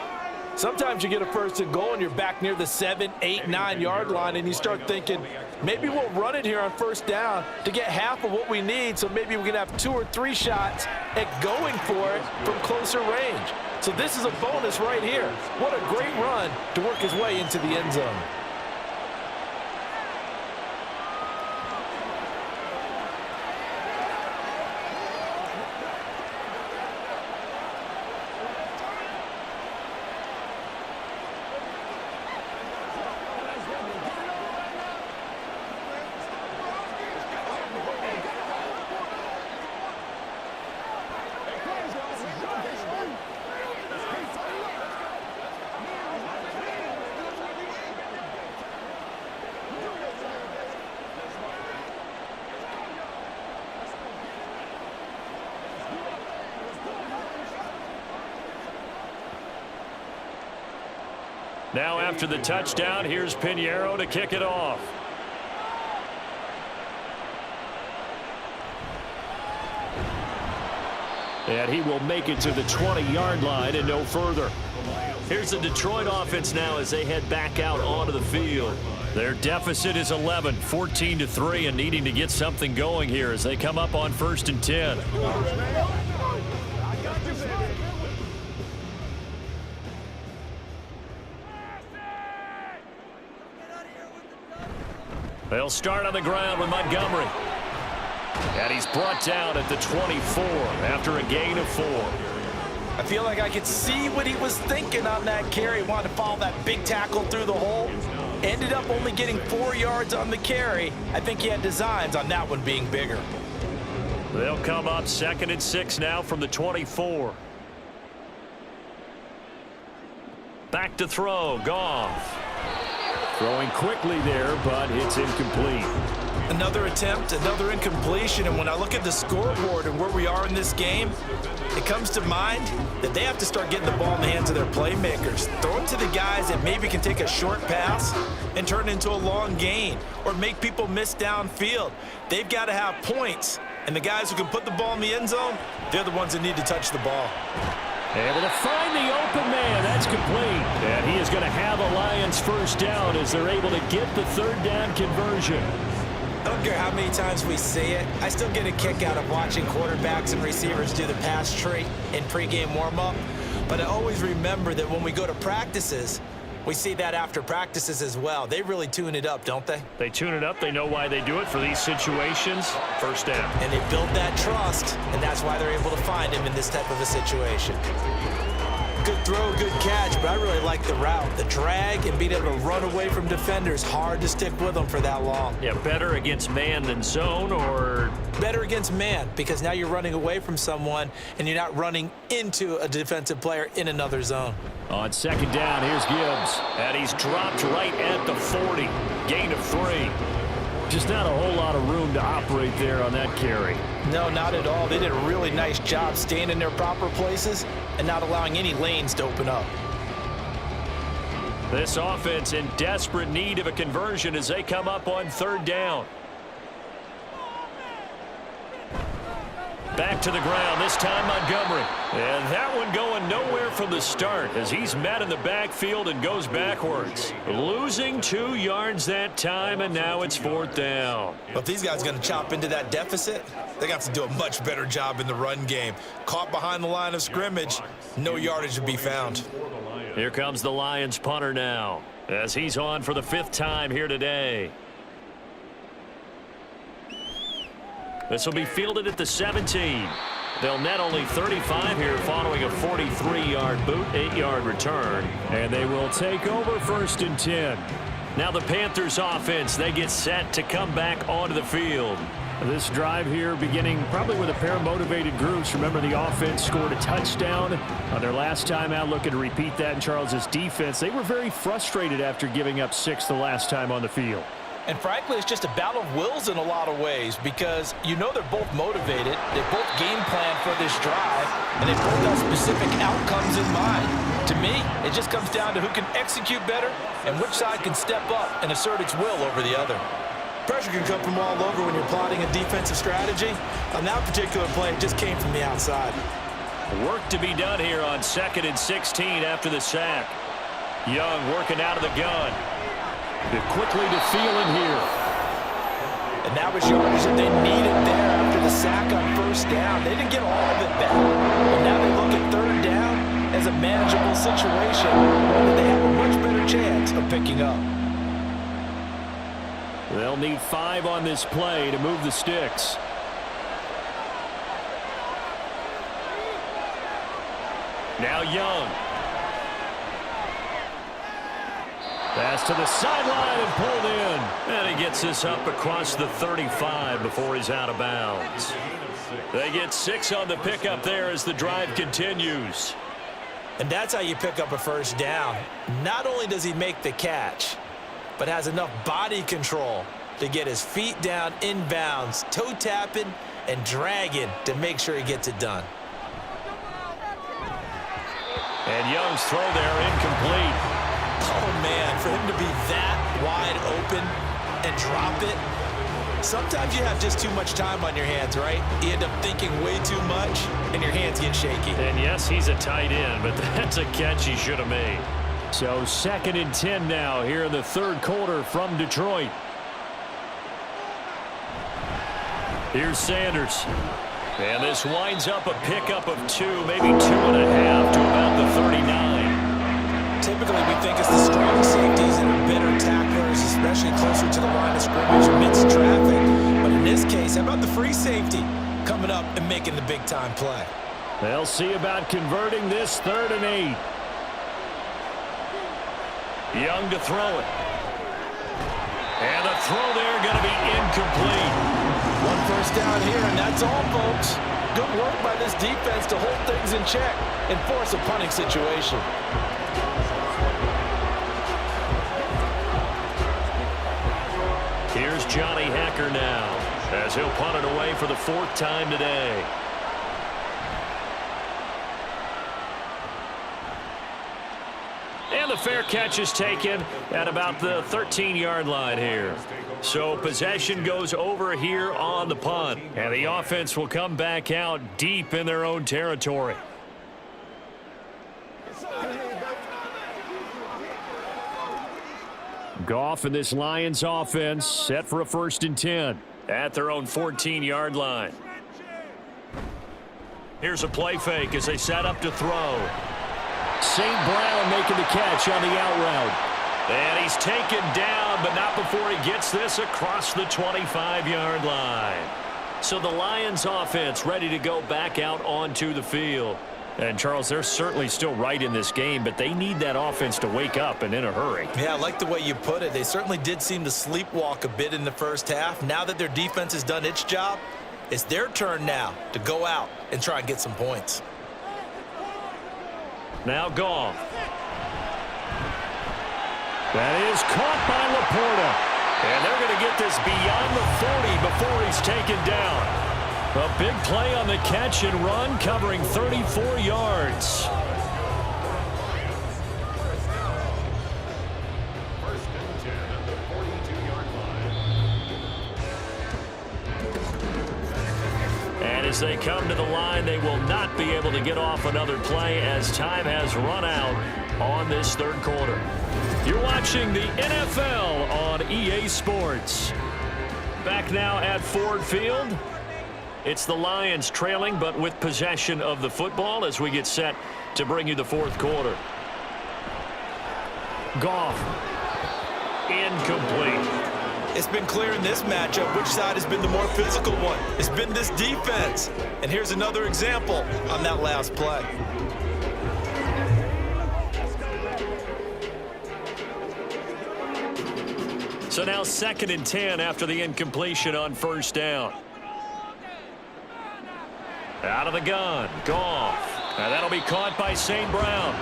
Speaker 3: Sometimes you get a 1st and goal and you're back near the 7, 8, 9-yard line, and you start thinking, maybe we'll run it here on 1st down to get half of what we need, so maybe we can have 2 or 3 shots at going for it from closer range. So this is a bonus right here. What a great run to work his way into the end zone.
Speaker 1: Now after the touchdown, here's Pinheiro to kick it off. And he will make it to the 20-yard line and no further. Here's the Detroit offense now as they head back out onto the field. Their deficit is 11, 14-3, and needing to get something going here as they come up on 1st and 10. They'll start on the ground with Montgomery. And he's brought down at the 24 after a gain of 4.
Speaker 3: I feel like I could see what he was thinking on that carry. Wanted to follow that big tackle through the hole. Ended up only getting 4 yards on the carry. I think he had designs on that one being bigger.
Speaker 1: They'll come up 2nd and 6 now from the 24. Back to throw, Goff. Throwing quickly there, but it's incomplete.
Speaker 2: Another attempt, another incompletion, and when I look at the scoreboard and where we are in this game, it comes to mind that they have to start getting the ball in the hands of their playmakers. Throw it to the guys that maybe can take a short pass and turn it into a long gain or make people miss downfield. They've got to have points, and the guys who can put the ball in the end zone, they're the ones that need to touch the ball.
Speaker 1: Able to find the open man. That's complete. And he is going to have a Lions 1st down as they're able to get the 3rd down conversion.
Speaker 2: I don't care how many times we see it. I still get a kick out of watching quarterbacks and receivers do the pass tree in pregame warm-up. But I always remember that when we go to practices, We see that after practices as well. They really tune it up, don't they?
Speaker 1: They tune it up. They know why they do it for these situations. First down.
Speaker 2: And they build that trust, and that's why they're able to find him in this type of a situation. Good throw, good catch, but I really like the route. The drag and being able to run away from defenders, hard to stick with them for that long.
Speaker 1: Yeah, better against man than zone, or?
Speaker 2: Better against man, because now you're running away from someone and you're not running into a defensive player in another zone.
Speaker 1: On second down, here's Gibbs. And he's dropped right at the 40. Gain of 3. Just not a whole lot of room to operate there on that carry.
Speaker 3: No, not at all. They did a really nice job staying in their proper places and not allowing any lanes to open up.
Speaker 1: This offense in desperate need of a conversion as they come up on third down. Back to the ground, this time Montgomery. And that one going nowhere from the start as he's met in the backfield and goes backwards. Losing 2 yards that time, and now it's fourth down.
Speaker 2: Well, if these guys are going to chop into that deficit, they're going to have to do a much better job in the run game. Caught behind the line of scrimmage, no yardage to be found.
Speaker 1: Here comes the Lions punter now as he's on for the 5th time here today. This will be fielded at the 17. They'll net only 35 here following a 43-yard boot, 8-yard return. And they will take over 1st and 10. Now the Panthers offense, they get set to come back onto the field. This drive here beginning probably with a pair of motivated groups. Remember, the offense scored a touchdown on their last time out, looking to repeat that in Charles's defense. They were very frustrated after giving up 6 the last time on the field.
Speaker 3: And frankly, it's just a battle of wills in a lot of ways because you know they're both motivated, they both game plan for this drive, and they both have specific outcomes in mind. To me, it just comes down to who can execute better and which side can step up and assert its will over the other.
Speaker 2: Pressure can come from all over when you're plotting a defensive strategy. On that particular play, it just came from the outside.
Speaker 1: Work to be done here on 2nd and 16 after the sack. Young working out of the gun. Quickly to Thielen here.
Speaker 3: And that was yardage that they needed there after the sack on 1st down. They didn't get all of it back. But now they look at 3rd down as a manageable situation where they have a much better chance of picking up.
Speaker 1: They'll need 5 on this play to move the sticks. Now Young. Pass to the sideline and pulled in. And he gets this up across the 35 before he's out of bounds. They get 6 on the pickup there as the drive continues.
Speaker 2: And that's how you pick up a 1st down. Not only does he make the catch, but has enough body control to get his feet down inbounds, toe tapping and dragging to make sure he gets it done.
Speaker 1: And Young's throw there incomplete.
Speaker 2: Oh, man, for him to be that wide open and drop it. Sometimes you have just too much time on your hands, right? You end up thinking way too much, and your hands get shaky.
Speaker 1: And, yes, he's a tight end, but that's a catch he should have made. So 2nd and 10 now here in the 3rd quarter from Detroit. Here's Sanders. And this winds up a pickup of 2, maybe 2.5 to about the 39.
Speaker 2: Typically, we think it's the strong safeties that are better tacklers, especially closer to the line of scrimmage amidst traffic. But in this case, how about the free safety coming up and making the big-time play?
Speaker 1: They'll see about converting this 3rd and 8. Young to throw it. And the throw there going to be incomplete.
Speaker 3: 1 first down here, and that's all, folks. Good work by this defense to hold things in check and force a punting situation.
Speaker 1: Here's Johnny Hacker now as he'll punt it away for the 4th time today. And the fair catch is taken at about the 13-yard line here. So possession goes over here on the punt. And the offense will come back out deep in their own territory. Goff and this Lions offense set for a 1st and 10 at their own 14-yard line. Here's a play fake as they set up to throw. St. Brown making the catch on the out route. And he's taken down, but not before he gets this across the 25-yard line. So the Lions offense ready to go back out onto the field. And, Charles, they're certainly still right in this game, but they need that offense to wake up and in a hurry.
Speaker 2: Yeah, I like the way you put it. They certainly did seem to sleepwalk a bit in the first half. Now that their defense has done its job, it's their turn now to go out and try and get some points.
Speaker 1: Now Goff. That is caught by Laporta. And they're going to get this beyond the 40 before he's taken down. A big play on the catch and run, covering 34 yards. And as they come to the line, they will not be able to get off another play as time has run out on this third quarter. You're watching the NFL on EA Sports. Back now at Ford Field. It's the Lions trailing, but with possession of the football as we get set to bring you the fourth quarter. Goff. Incomplete.
Speaker 2: It's been clear in this matchup which side has been the more physical one. It's been this defense. And here's another example on that last play.
Speaker 1: So now 2nd and 10 after the incompletion on first down. Out of the gun, Goff. Now that'll be caught by St. Brown.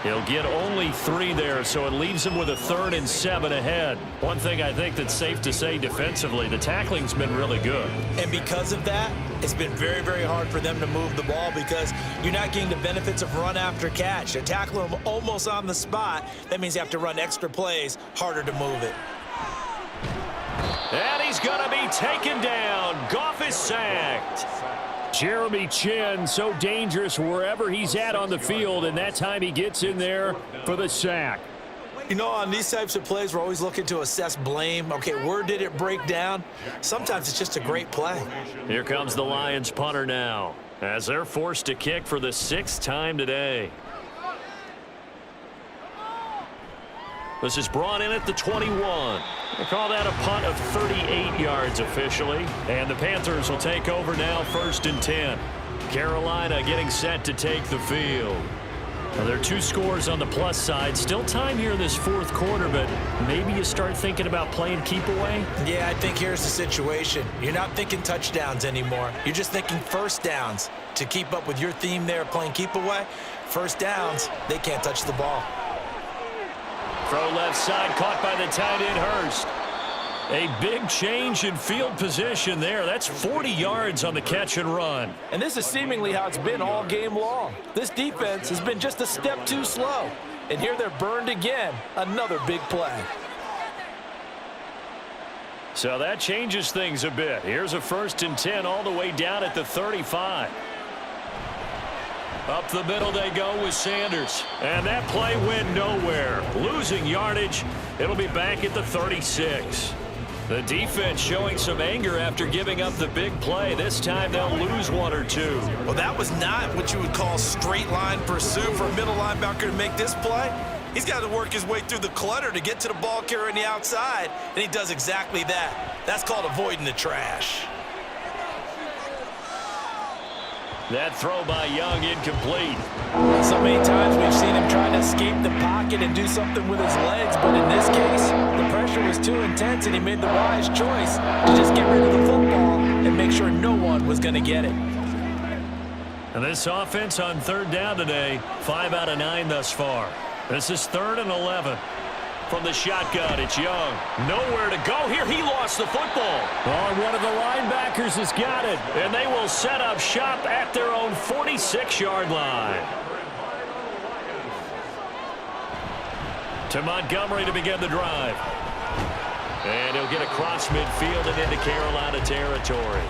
Speaker 1: He'll get only 3 there, so it leaves him with a 3rd and 7 ahead. One thing I think that's safe to say defensively, the tackling's been really good.
Speaker 2: And because of that, it's been very, very hard for them to move the ball because you're not getting the benefits of run after catch. They're tackling them almost on the spot. That means you have to run extra plays, harder to move it.
Speaker 1: And he's going to be taken down. Goff is sacked. Jeremy Chin, so dangerous wherever he's at on the field, and that time he gets in there for the sack.
Speaker 2: You know, on these types of plays, we're always looking to assess blame. Okay, where did it break down? Sometimes it's just a great play.
Speaker 1: Here comes the Lions punter now, as they're forced to kick for the 6th time today. This is brought in at the 21. They call that a punt of 38 yards officially. And the Panthers will take over now 1st and 10. Carolina getting set to take the field. Now, there are 2 scores on the plus side. Still time here in this fourth quarter, but maybe you start thinking about playing keep away?
Speaker 2: Yeah, I think here's the situation. You're not thinking touchdowns anymore. You're just thinking first downs. To keep up with your theme there, playing keep away, first downs, they can't touch the ball.
Speaker 1: Throw left side, caught by the tight end Hurst. A big change in field position there. That's 40 yards on the catch and run.
Speaker 3: And this is seemingly how it's been all game long. This defense has been just a step too slow. And here they're burned again. Another big play.
Speaker 1: So that changes things a bit. Here's a 1st and 10 all the way down at the 35. Up the middle they go with Sanders. And that play went nowhere. Losing yardage. It'll be back at the 36. The defense showing some anger after giving up the big play. This time they'll lose 1 or 2.
Speaker 2: Well, that was not what you would call straight line pursuit for a middle linebacker to make this play. He's got to work his way through the clutter to get to the ball carrier on the outside, and he does exactly that. That's called avoiding the trash.
Speaker 1: That throw by Young incomplete.
Speaker 3: So many times we've seen him trying to escape the pocket and do something with his legs, but in this case, the pressure was too intense and he made the wise choice to just get rid of the football and make sure no one was going to get it.
Speaker 1: And this offense on 3rd down today, 5 out of 9 thus far. This is 3rd and 11. From the shotgun, it's Young. Nowhere to go here. He lost the football. Oh, one of the linebackers has got it. And they will set up shop at their own 46-yard line. To Montgomery to begin the drive. And he'll get across midfield and into Carolina territory.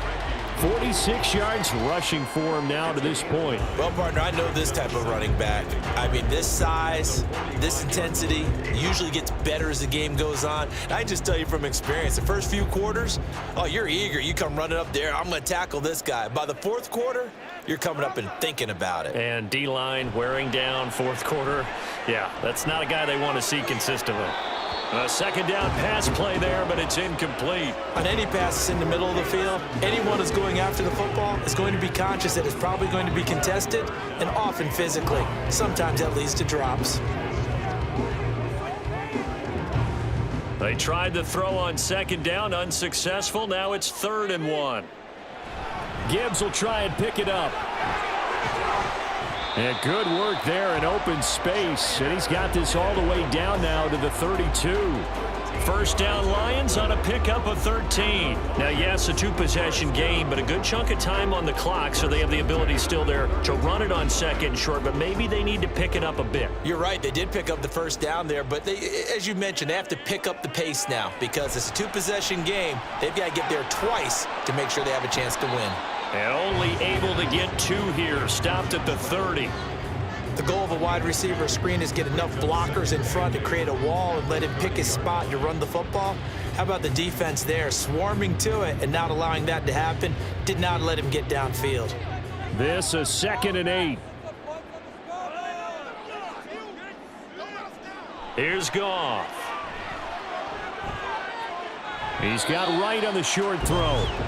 Speaker 1: 46 yards rushing for him now to this point.
Speaker 2: Well, partner, I know this type of running back. I mean, this size, this intensity usually gets better as the game goes on. And I just tell you from experience, the first few quarters, oh, you're eager. You come running up there, I'm going to tackle this guy. By the fourth quarter, you're coming up and thinking about it.
Speaker 1: And D-line wearing down fourth quarter. Yeah, that's not a guy they want to see consistently. A second down pass play there, but it's incomplete.
Speaker 2: On any passes in the middle of the field, anyone who's going after the football is going to be conscious that it's probably going to be contested and often physically. Sometimes that leads to drops.
Speaker 1: They tried to throw on second down, unsuccessful. Now it's 3rd and 1. Gibbs will try and pick it up. And good work there in open space. And he's got this all the way down now to the 32. First down Lions on a pickup of 13. Now, yes, a 2-possession game, but a good chunk of time on the clock, so they have the ability still there to run it on second and short, but maybe they need to pick it up a bit.
Speaker 2: You're right. They did pick up the first down there, but they, as you mentioned, they have to pick up the pace now because it's a 2-possession game. They've got to get there twice to make sure they have a chance to win.
Speaker 1: And only able to get 2 here. Stopped at the 30.
Speaker 2: The goal of a wide receiver screen is get enough blockers in front to create a wall and let him pick his spot to run the football. How about the defense there, swarming to it and not allowing that to happen? Did not let him get downfield.
Speaker 1: This a 2nd and 8. Here's Goff. He's got right on the short throw.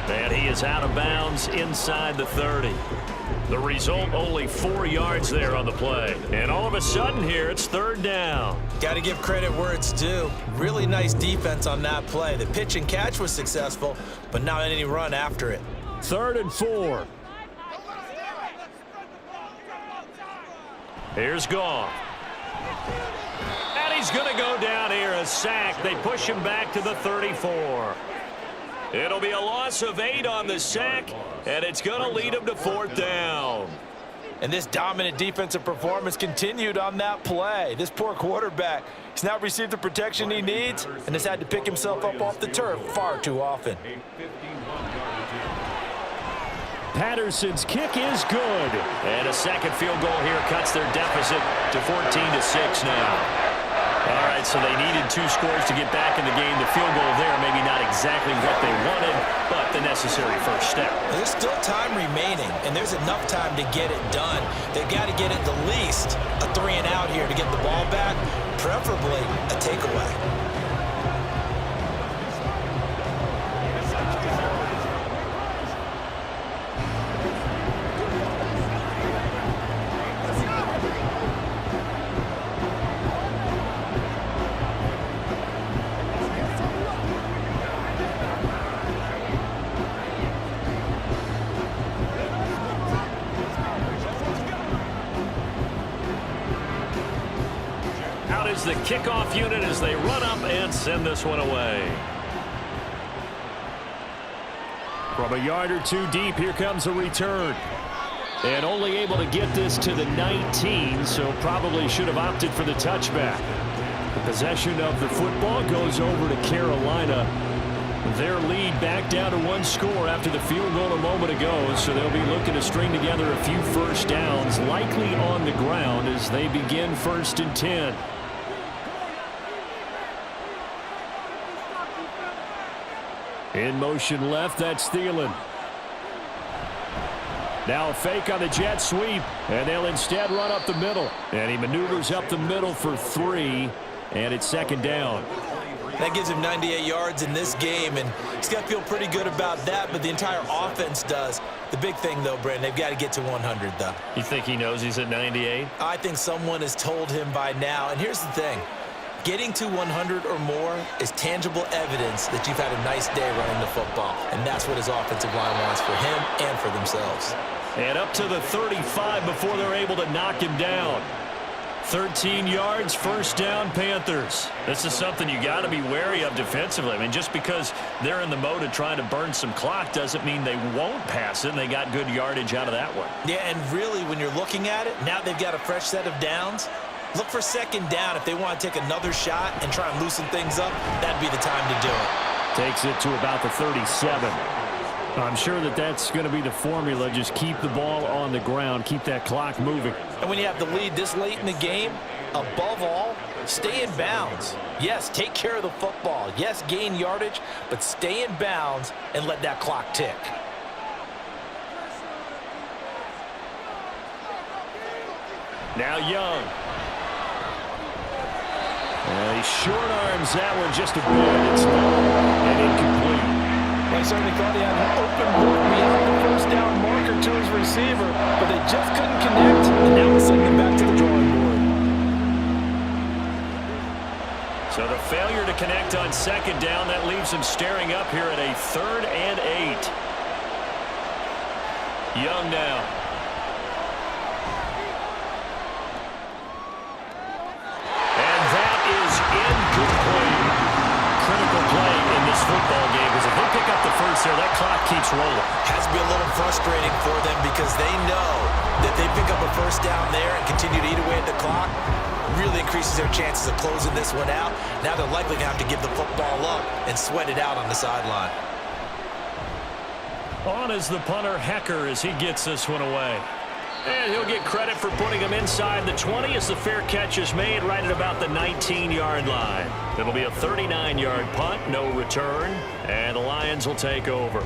Speaker 1: And he is out of bounds inside the 30. The result, only 4 yards there on the play. And all of a sudden here, it's 3rd down.
Speaker 2: Got to give credit where it's due. Really nice defense on that play. The pitch and catch was successful, but not any run after it.
Speaker 1: 3rd and 4. Here's Goff. And he's going to go down here, a sack. They push him back to the 34. It'll be a loss of 8 on the sack, and it's going to lead him to 4th down.
Speaker 2: And this dominant defensive performance continued on that play. This poor quarterback, he's now received the protection he needs and has had to pick himself up off the turf far too often.
Speaker 1: Patterson's kick is good. And a second field goal here cuts their deficit to 14-6 now. All right, so they needed 2 scores to get back in the game. The field goal there, maybe not exactly what they wanted, but the necessary first step.
Speaker 2: There's still time remaining, and there's enough time to get it done. They've got to get at the least a 3-and-out here to get the ball back, preferably a takeaway.
Speaker 1: The kickoff unit as they run up and send this one away. From a yard or 2 deep, here comes a return. And only able to get this to the 19, so probably should have opted for the touchback. The possession of the football goes over to Carolina. Their lead back down to 1 score after the field goal a moment ago, so they'll be looking to string together a few first downs, likely on the ground as they begin 1st and 10. In motion left, that's Thielen. Now a fake on the jet sweep, and they'll instead run up the middle. And he maneuvers up the middle for 3, and it's 2nd down.
Speaker 2: That gives him 98 yards in this game, and he's got to feel pretty good about that, but the entire offense does. The big thing, though, Brandon, they've got to get to 100, though.
Speaker 1: You think he knows he's at 98?
Speaker 2: I think someone has told him by now, and here's the thing. Getting to 100 or more is tangible evidence that you've had a nice day running the football, and that's what his offensive line wants for him and for themselves.
Speaker 1: And up to the 35 before they're able to knock him down. 13 yards, 1st down, Panthers. This is something you got to be wary of defensively. I mean, just because they're in the mode of trying to burn some clock doesn't mean they won't pass it, and they got good yardage out of that one.
Speaker 2: Yeah, and really, when you're looking at it, now they've got a fresh set of downs. Look for 2nd down. If they want to take another shot and try and loosen things up, that'd be the time to do it.
Speaker 1: Takes it to about the 37. I'm sure that that's going to be the formula. Just keep the ball on the ground. Keep that clock moving.
Speaker 3: And when you have the lead this late in the game, above all, stay in bounds. Yes, take care of the football. Yes, gain yardage, but stay in bounds and let that clock tick.
Speaker 1: Now Young. And he short arms that one just a bit. It's low and incomplete.
Speaker 3: I certainly thought he had an open look beyond the first down marker to his receiver, but they just couldn't connect, and now we'll send them back to the drawing board.
Speaker 1: So the failure to connect on second down, that leaves him staring up here at a 3rd and 8. Young now. And that is incomplete. Critical play in this football game, because if they pick up the first there, that clock keeps rolling.
Speaker 2: Has to be a little frustrating for them because they know that they pick up a first down there and continue to eat away at the clock. Really increases their chances of closing this one out. Now they're likely going to have to give the football up and sweat it out on the sideline.
Speaker 1: On is the punter, Hecker, as he gets this one away. And he'll get credit for putting him inside the 20 as the fair catch is made right at about the 19-yard line. It'll be a 39-yard punt, no return, and the Lions will take over.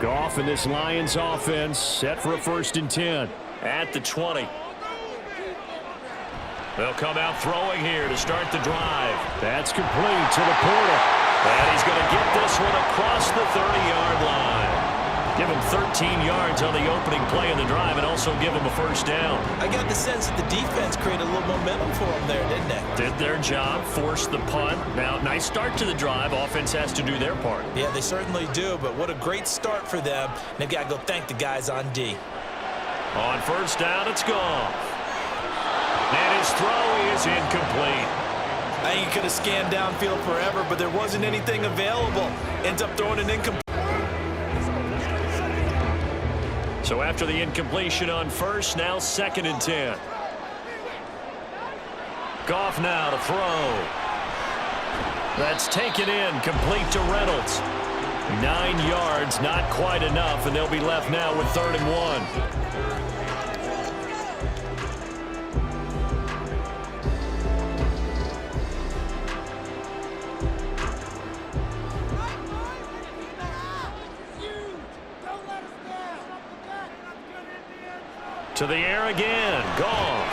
Speaker 1: Goff and this Lions offense set for a 1st and 10 at the 20. They'll come out throwing here to start the drive. That's complete to the Porter. And he's going to get this one across the 30-yard line. Give him 13 yards on the opening play of the drive and also give him a first down.
Speaker 2: I got the sense that the defense created a little momentum for them there, didn't they?
Speaker 1: Did their job, forced the punt. Now, nice start to the drive. Offense has to do their part.
Speaker 2: Yeah, they certainly do, but what a great start for them. They've got to go thank the guys on D.
Speaker 1: On first down, it's gone. And his throw is incomplete.
Speaker 2: I think he could have scanned downfield forever, but there wasn't anything available. Ends up throwing an incomplete.
Speaker 1: So after the incompletion on first, now 2nd and 10. Goff now to throw. That's taken in, complete to Reynolds. 9 yards, not quite enough, and they'll be left now with 3rd and 1. To the air again. Goff.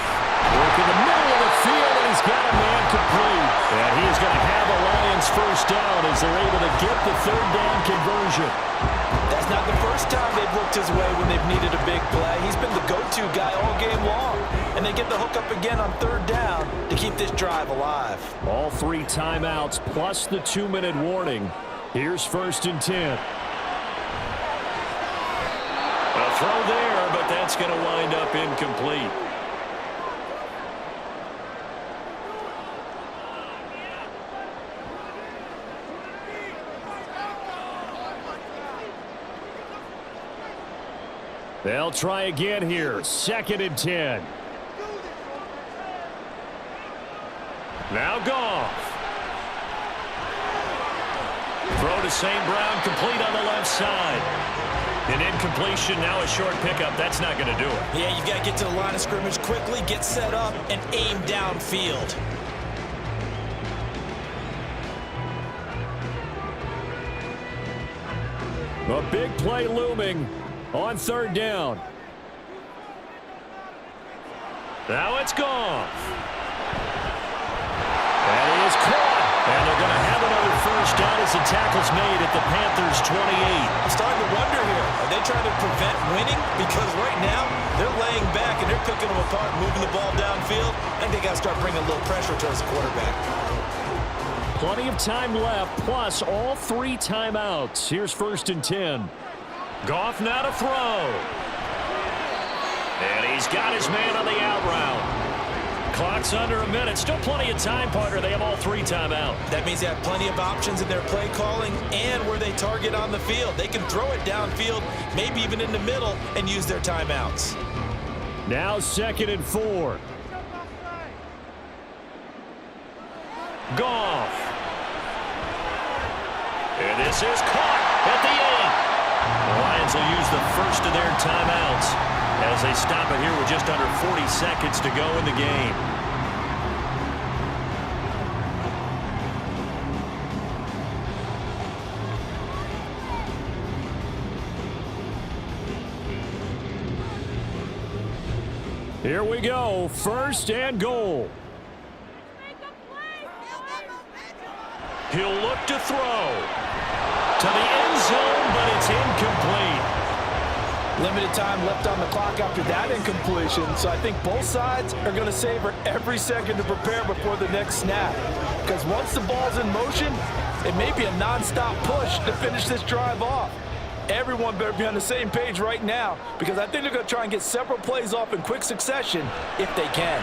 Speaker 1: Work in the middle of the field, and he's got a man complete. And he is going to have a Lions first down as they're able to get the 3rd down conversion.
Speaker 3: That's not the first time they've looked his way when they've needed a big play. He's been the go-to guy all game long. And they get the hook up again on 3rd down to keep this drive alive.
Speaker 1: All 3 timeouts plus the 2-minute warning. Here's 1st and 10. A throw there, but that's going to wind up incomplete. They'll try again here. 2nd and 10. Now Goff. Throw to St. Brown, complete on the left side. An incompletion, now a short pickup. That's not going to do it.
Speaker 2: Yeah, you've got to get to the line of scrimmage quickly, get set up, and aim downfield.
Speaker 1: A big play looming on 3rd down. Now it's Goff. That is caught. And they're going to have another first down as the tackle's made at the Panthers' 28.
Speaker 2: I'm starting to wonder here, are they trying to prevent winning? Because right now, they're laying back and they're picking them apart, moving the ball downfield. I think they got to start bringing a little pressure towards the quarterback.
Speaker 1: Plenty of time left, plus all 3 timeouts. Here's 1st and 10. Goff now to throw. And he's got his man on the out route. Clock's under a minute. Still plenty of time, partner. They have all 3 timeout.
Speaker 2: That means they have plenty of options in their play calling and where they target on the field. They can throw it downfield, maybe even in the middle, and use their timeouts.
Speaker 1: Now 2nd and 4. Goff. And this is caught at the 8. The Lions will use the first of their timeouts as they stop it here with just under 40 seconds to go in the game. Here we go, 1st and goal. He'll look to throw to the end zone, but it's incomplete.
Speaker 3: Limited time left on the clock after that incompletion, so I think both sides are going to savor every second to prepare before the next snap. Because once the ball's in motion, it may be a nonstop push to finish this drive off. Everyone better be on the same page right now, because I think they're going to try and get several plays off in quick succession if they can.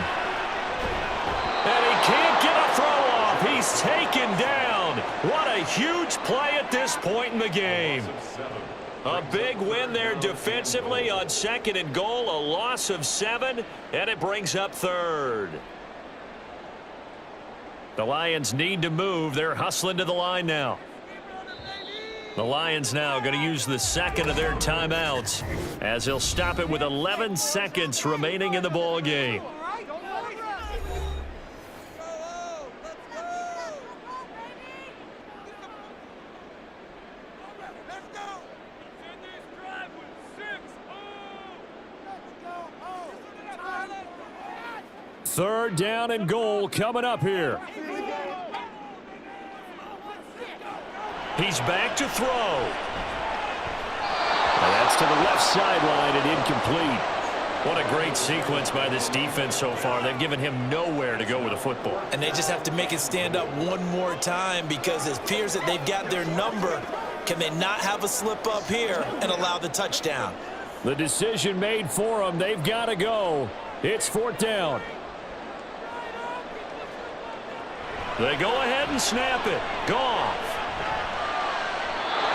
Speaker 1: And he can't get a throw off. He's taken down. What a huge play at this point in the game. A big win there defensively on 2nd and goal, a loss of 7, and it brings up 3rd. The Lions need to move. They're hustling to the line now. The Lions now going to use the 2nd of their timeouts as they'll stop it with 11 seconds remaining in the ball game. Third down and goal coming up here. He's back to throw. And that's to the left sideline and incomplete. What a great sequence by this defense so far. They've given him nowhere to go with the football.
Speaker 2: And they just have to make it stand up one more time, because it appears that they've got their number. Can they not have a slip up here and allow the touchdown?
Speaker 1: The decision made for them. They've got to go. It's 4th down. They go ahead and snap it. Goff.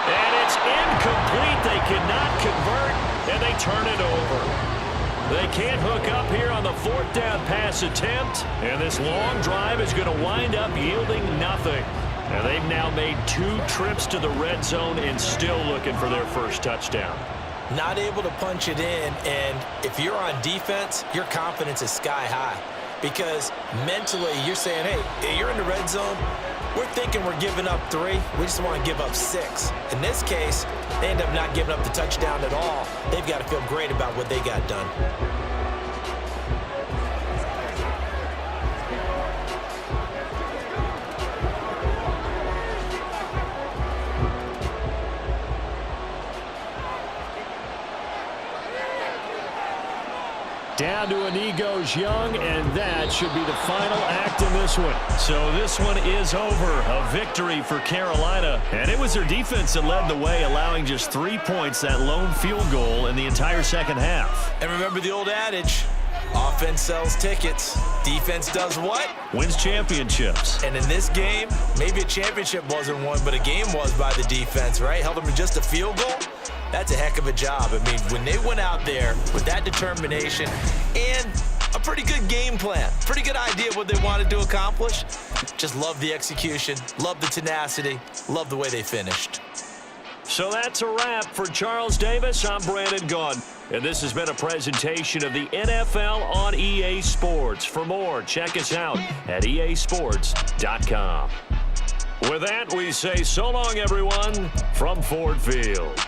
Speaker 1: And it's incomplete. They cannot convert, and they turn it over. They can't hook up here on the 4th down pass attempt, and this long drive is going to wind up yielding nothing. And they've now made 2 trips to the red zone and still looking for their first touchdown.
Speaker 2: Not able to punch it in, and if you're on defense, your confidence is sky high. Because mentally, you're saying, hey, you're in the red zone. We're thinking we're giving up 3. We just want to give up 6. In this case, they end up not giving up the touchdown at all. They've got to feel great about what they got done.
Speaker 1: Down to a knee goes Young, and that should be the final act in this one. So this one is over. A victory for Carolina. And it was their defense that led the way, allowing just 3 points, that lone field goal in the entire second half.
Speaker 2: And remember the old adage, offense sells tickets. Defense does what?
Speaker 1: Wins championships.
Speaker 2: And in this game, maybe a championship wasn't won, but a game was by the defense, right? Held them to just a field goal. That's a heck of a job. I mean, when they went out there with that determination and a pretty good game plan, pretty good idea of what they wanted to accomplish, just love the execution, love the tenacity, love the way they finished.
Speaker 1: So that's a wrap for Charles Davis. I'm Brandon Gaudin, and this has been a presentation of the NFL on EA Sports. For more, check us out at easports.com. With that, we say so long, everyone, from Ford Field.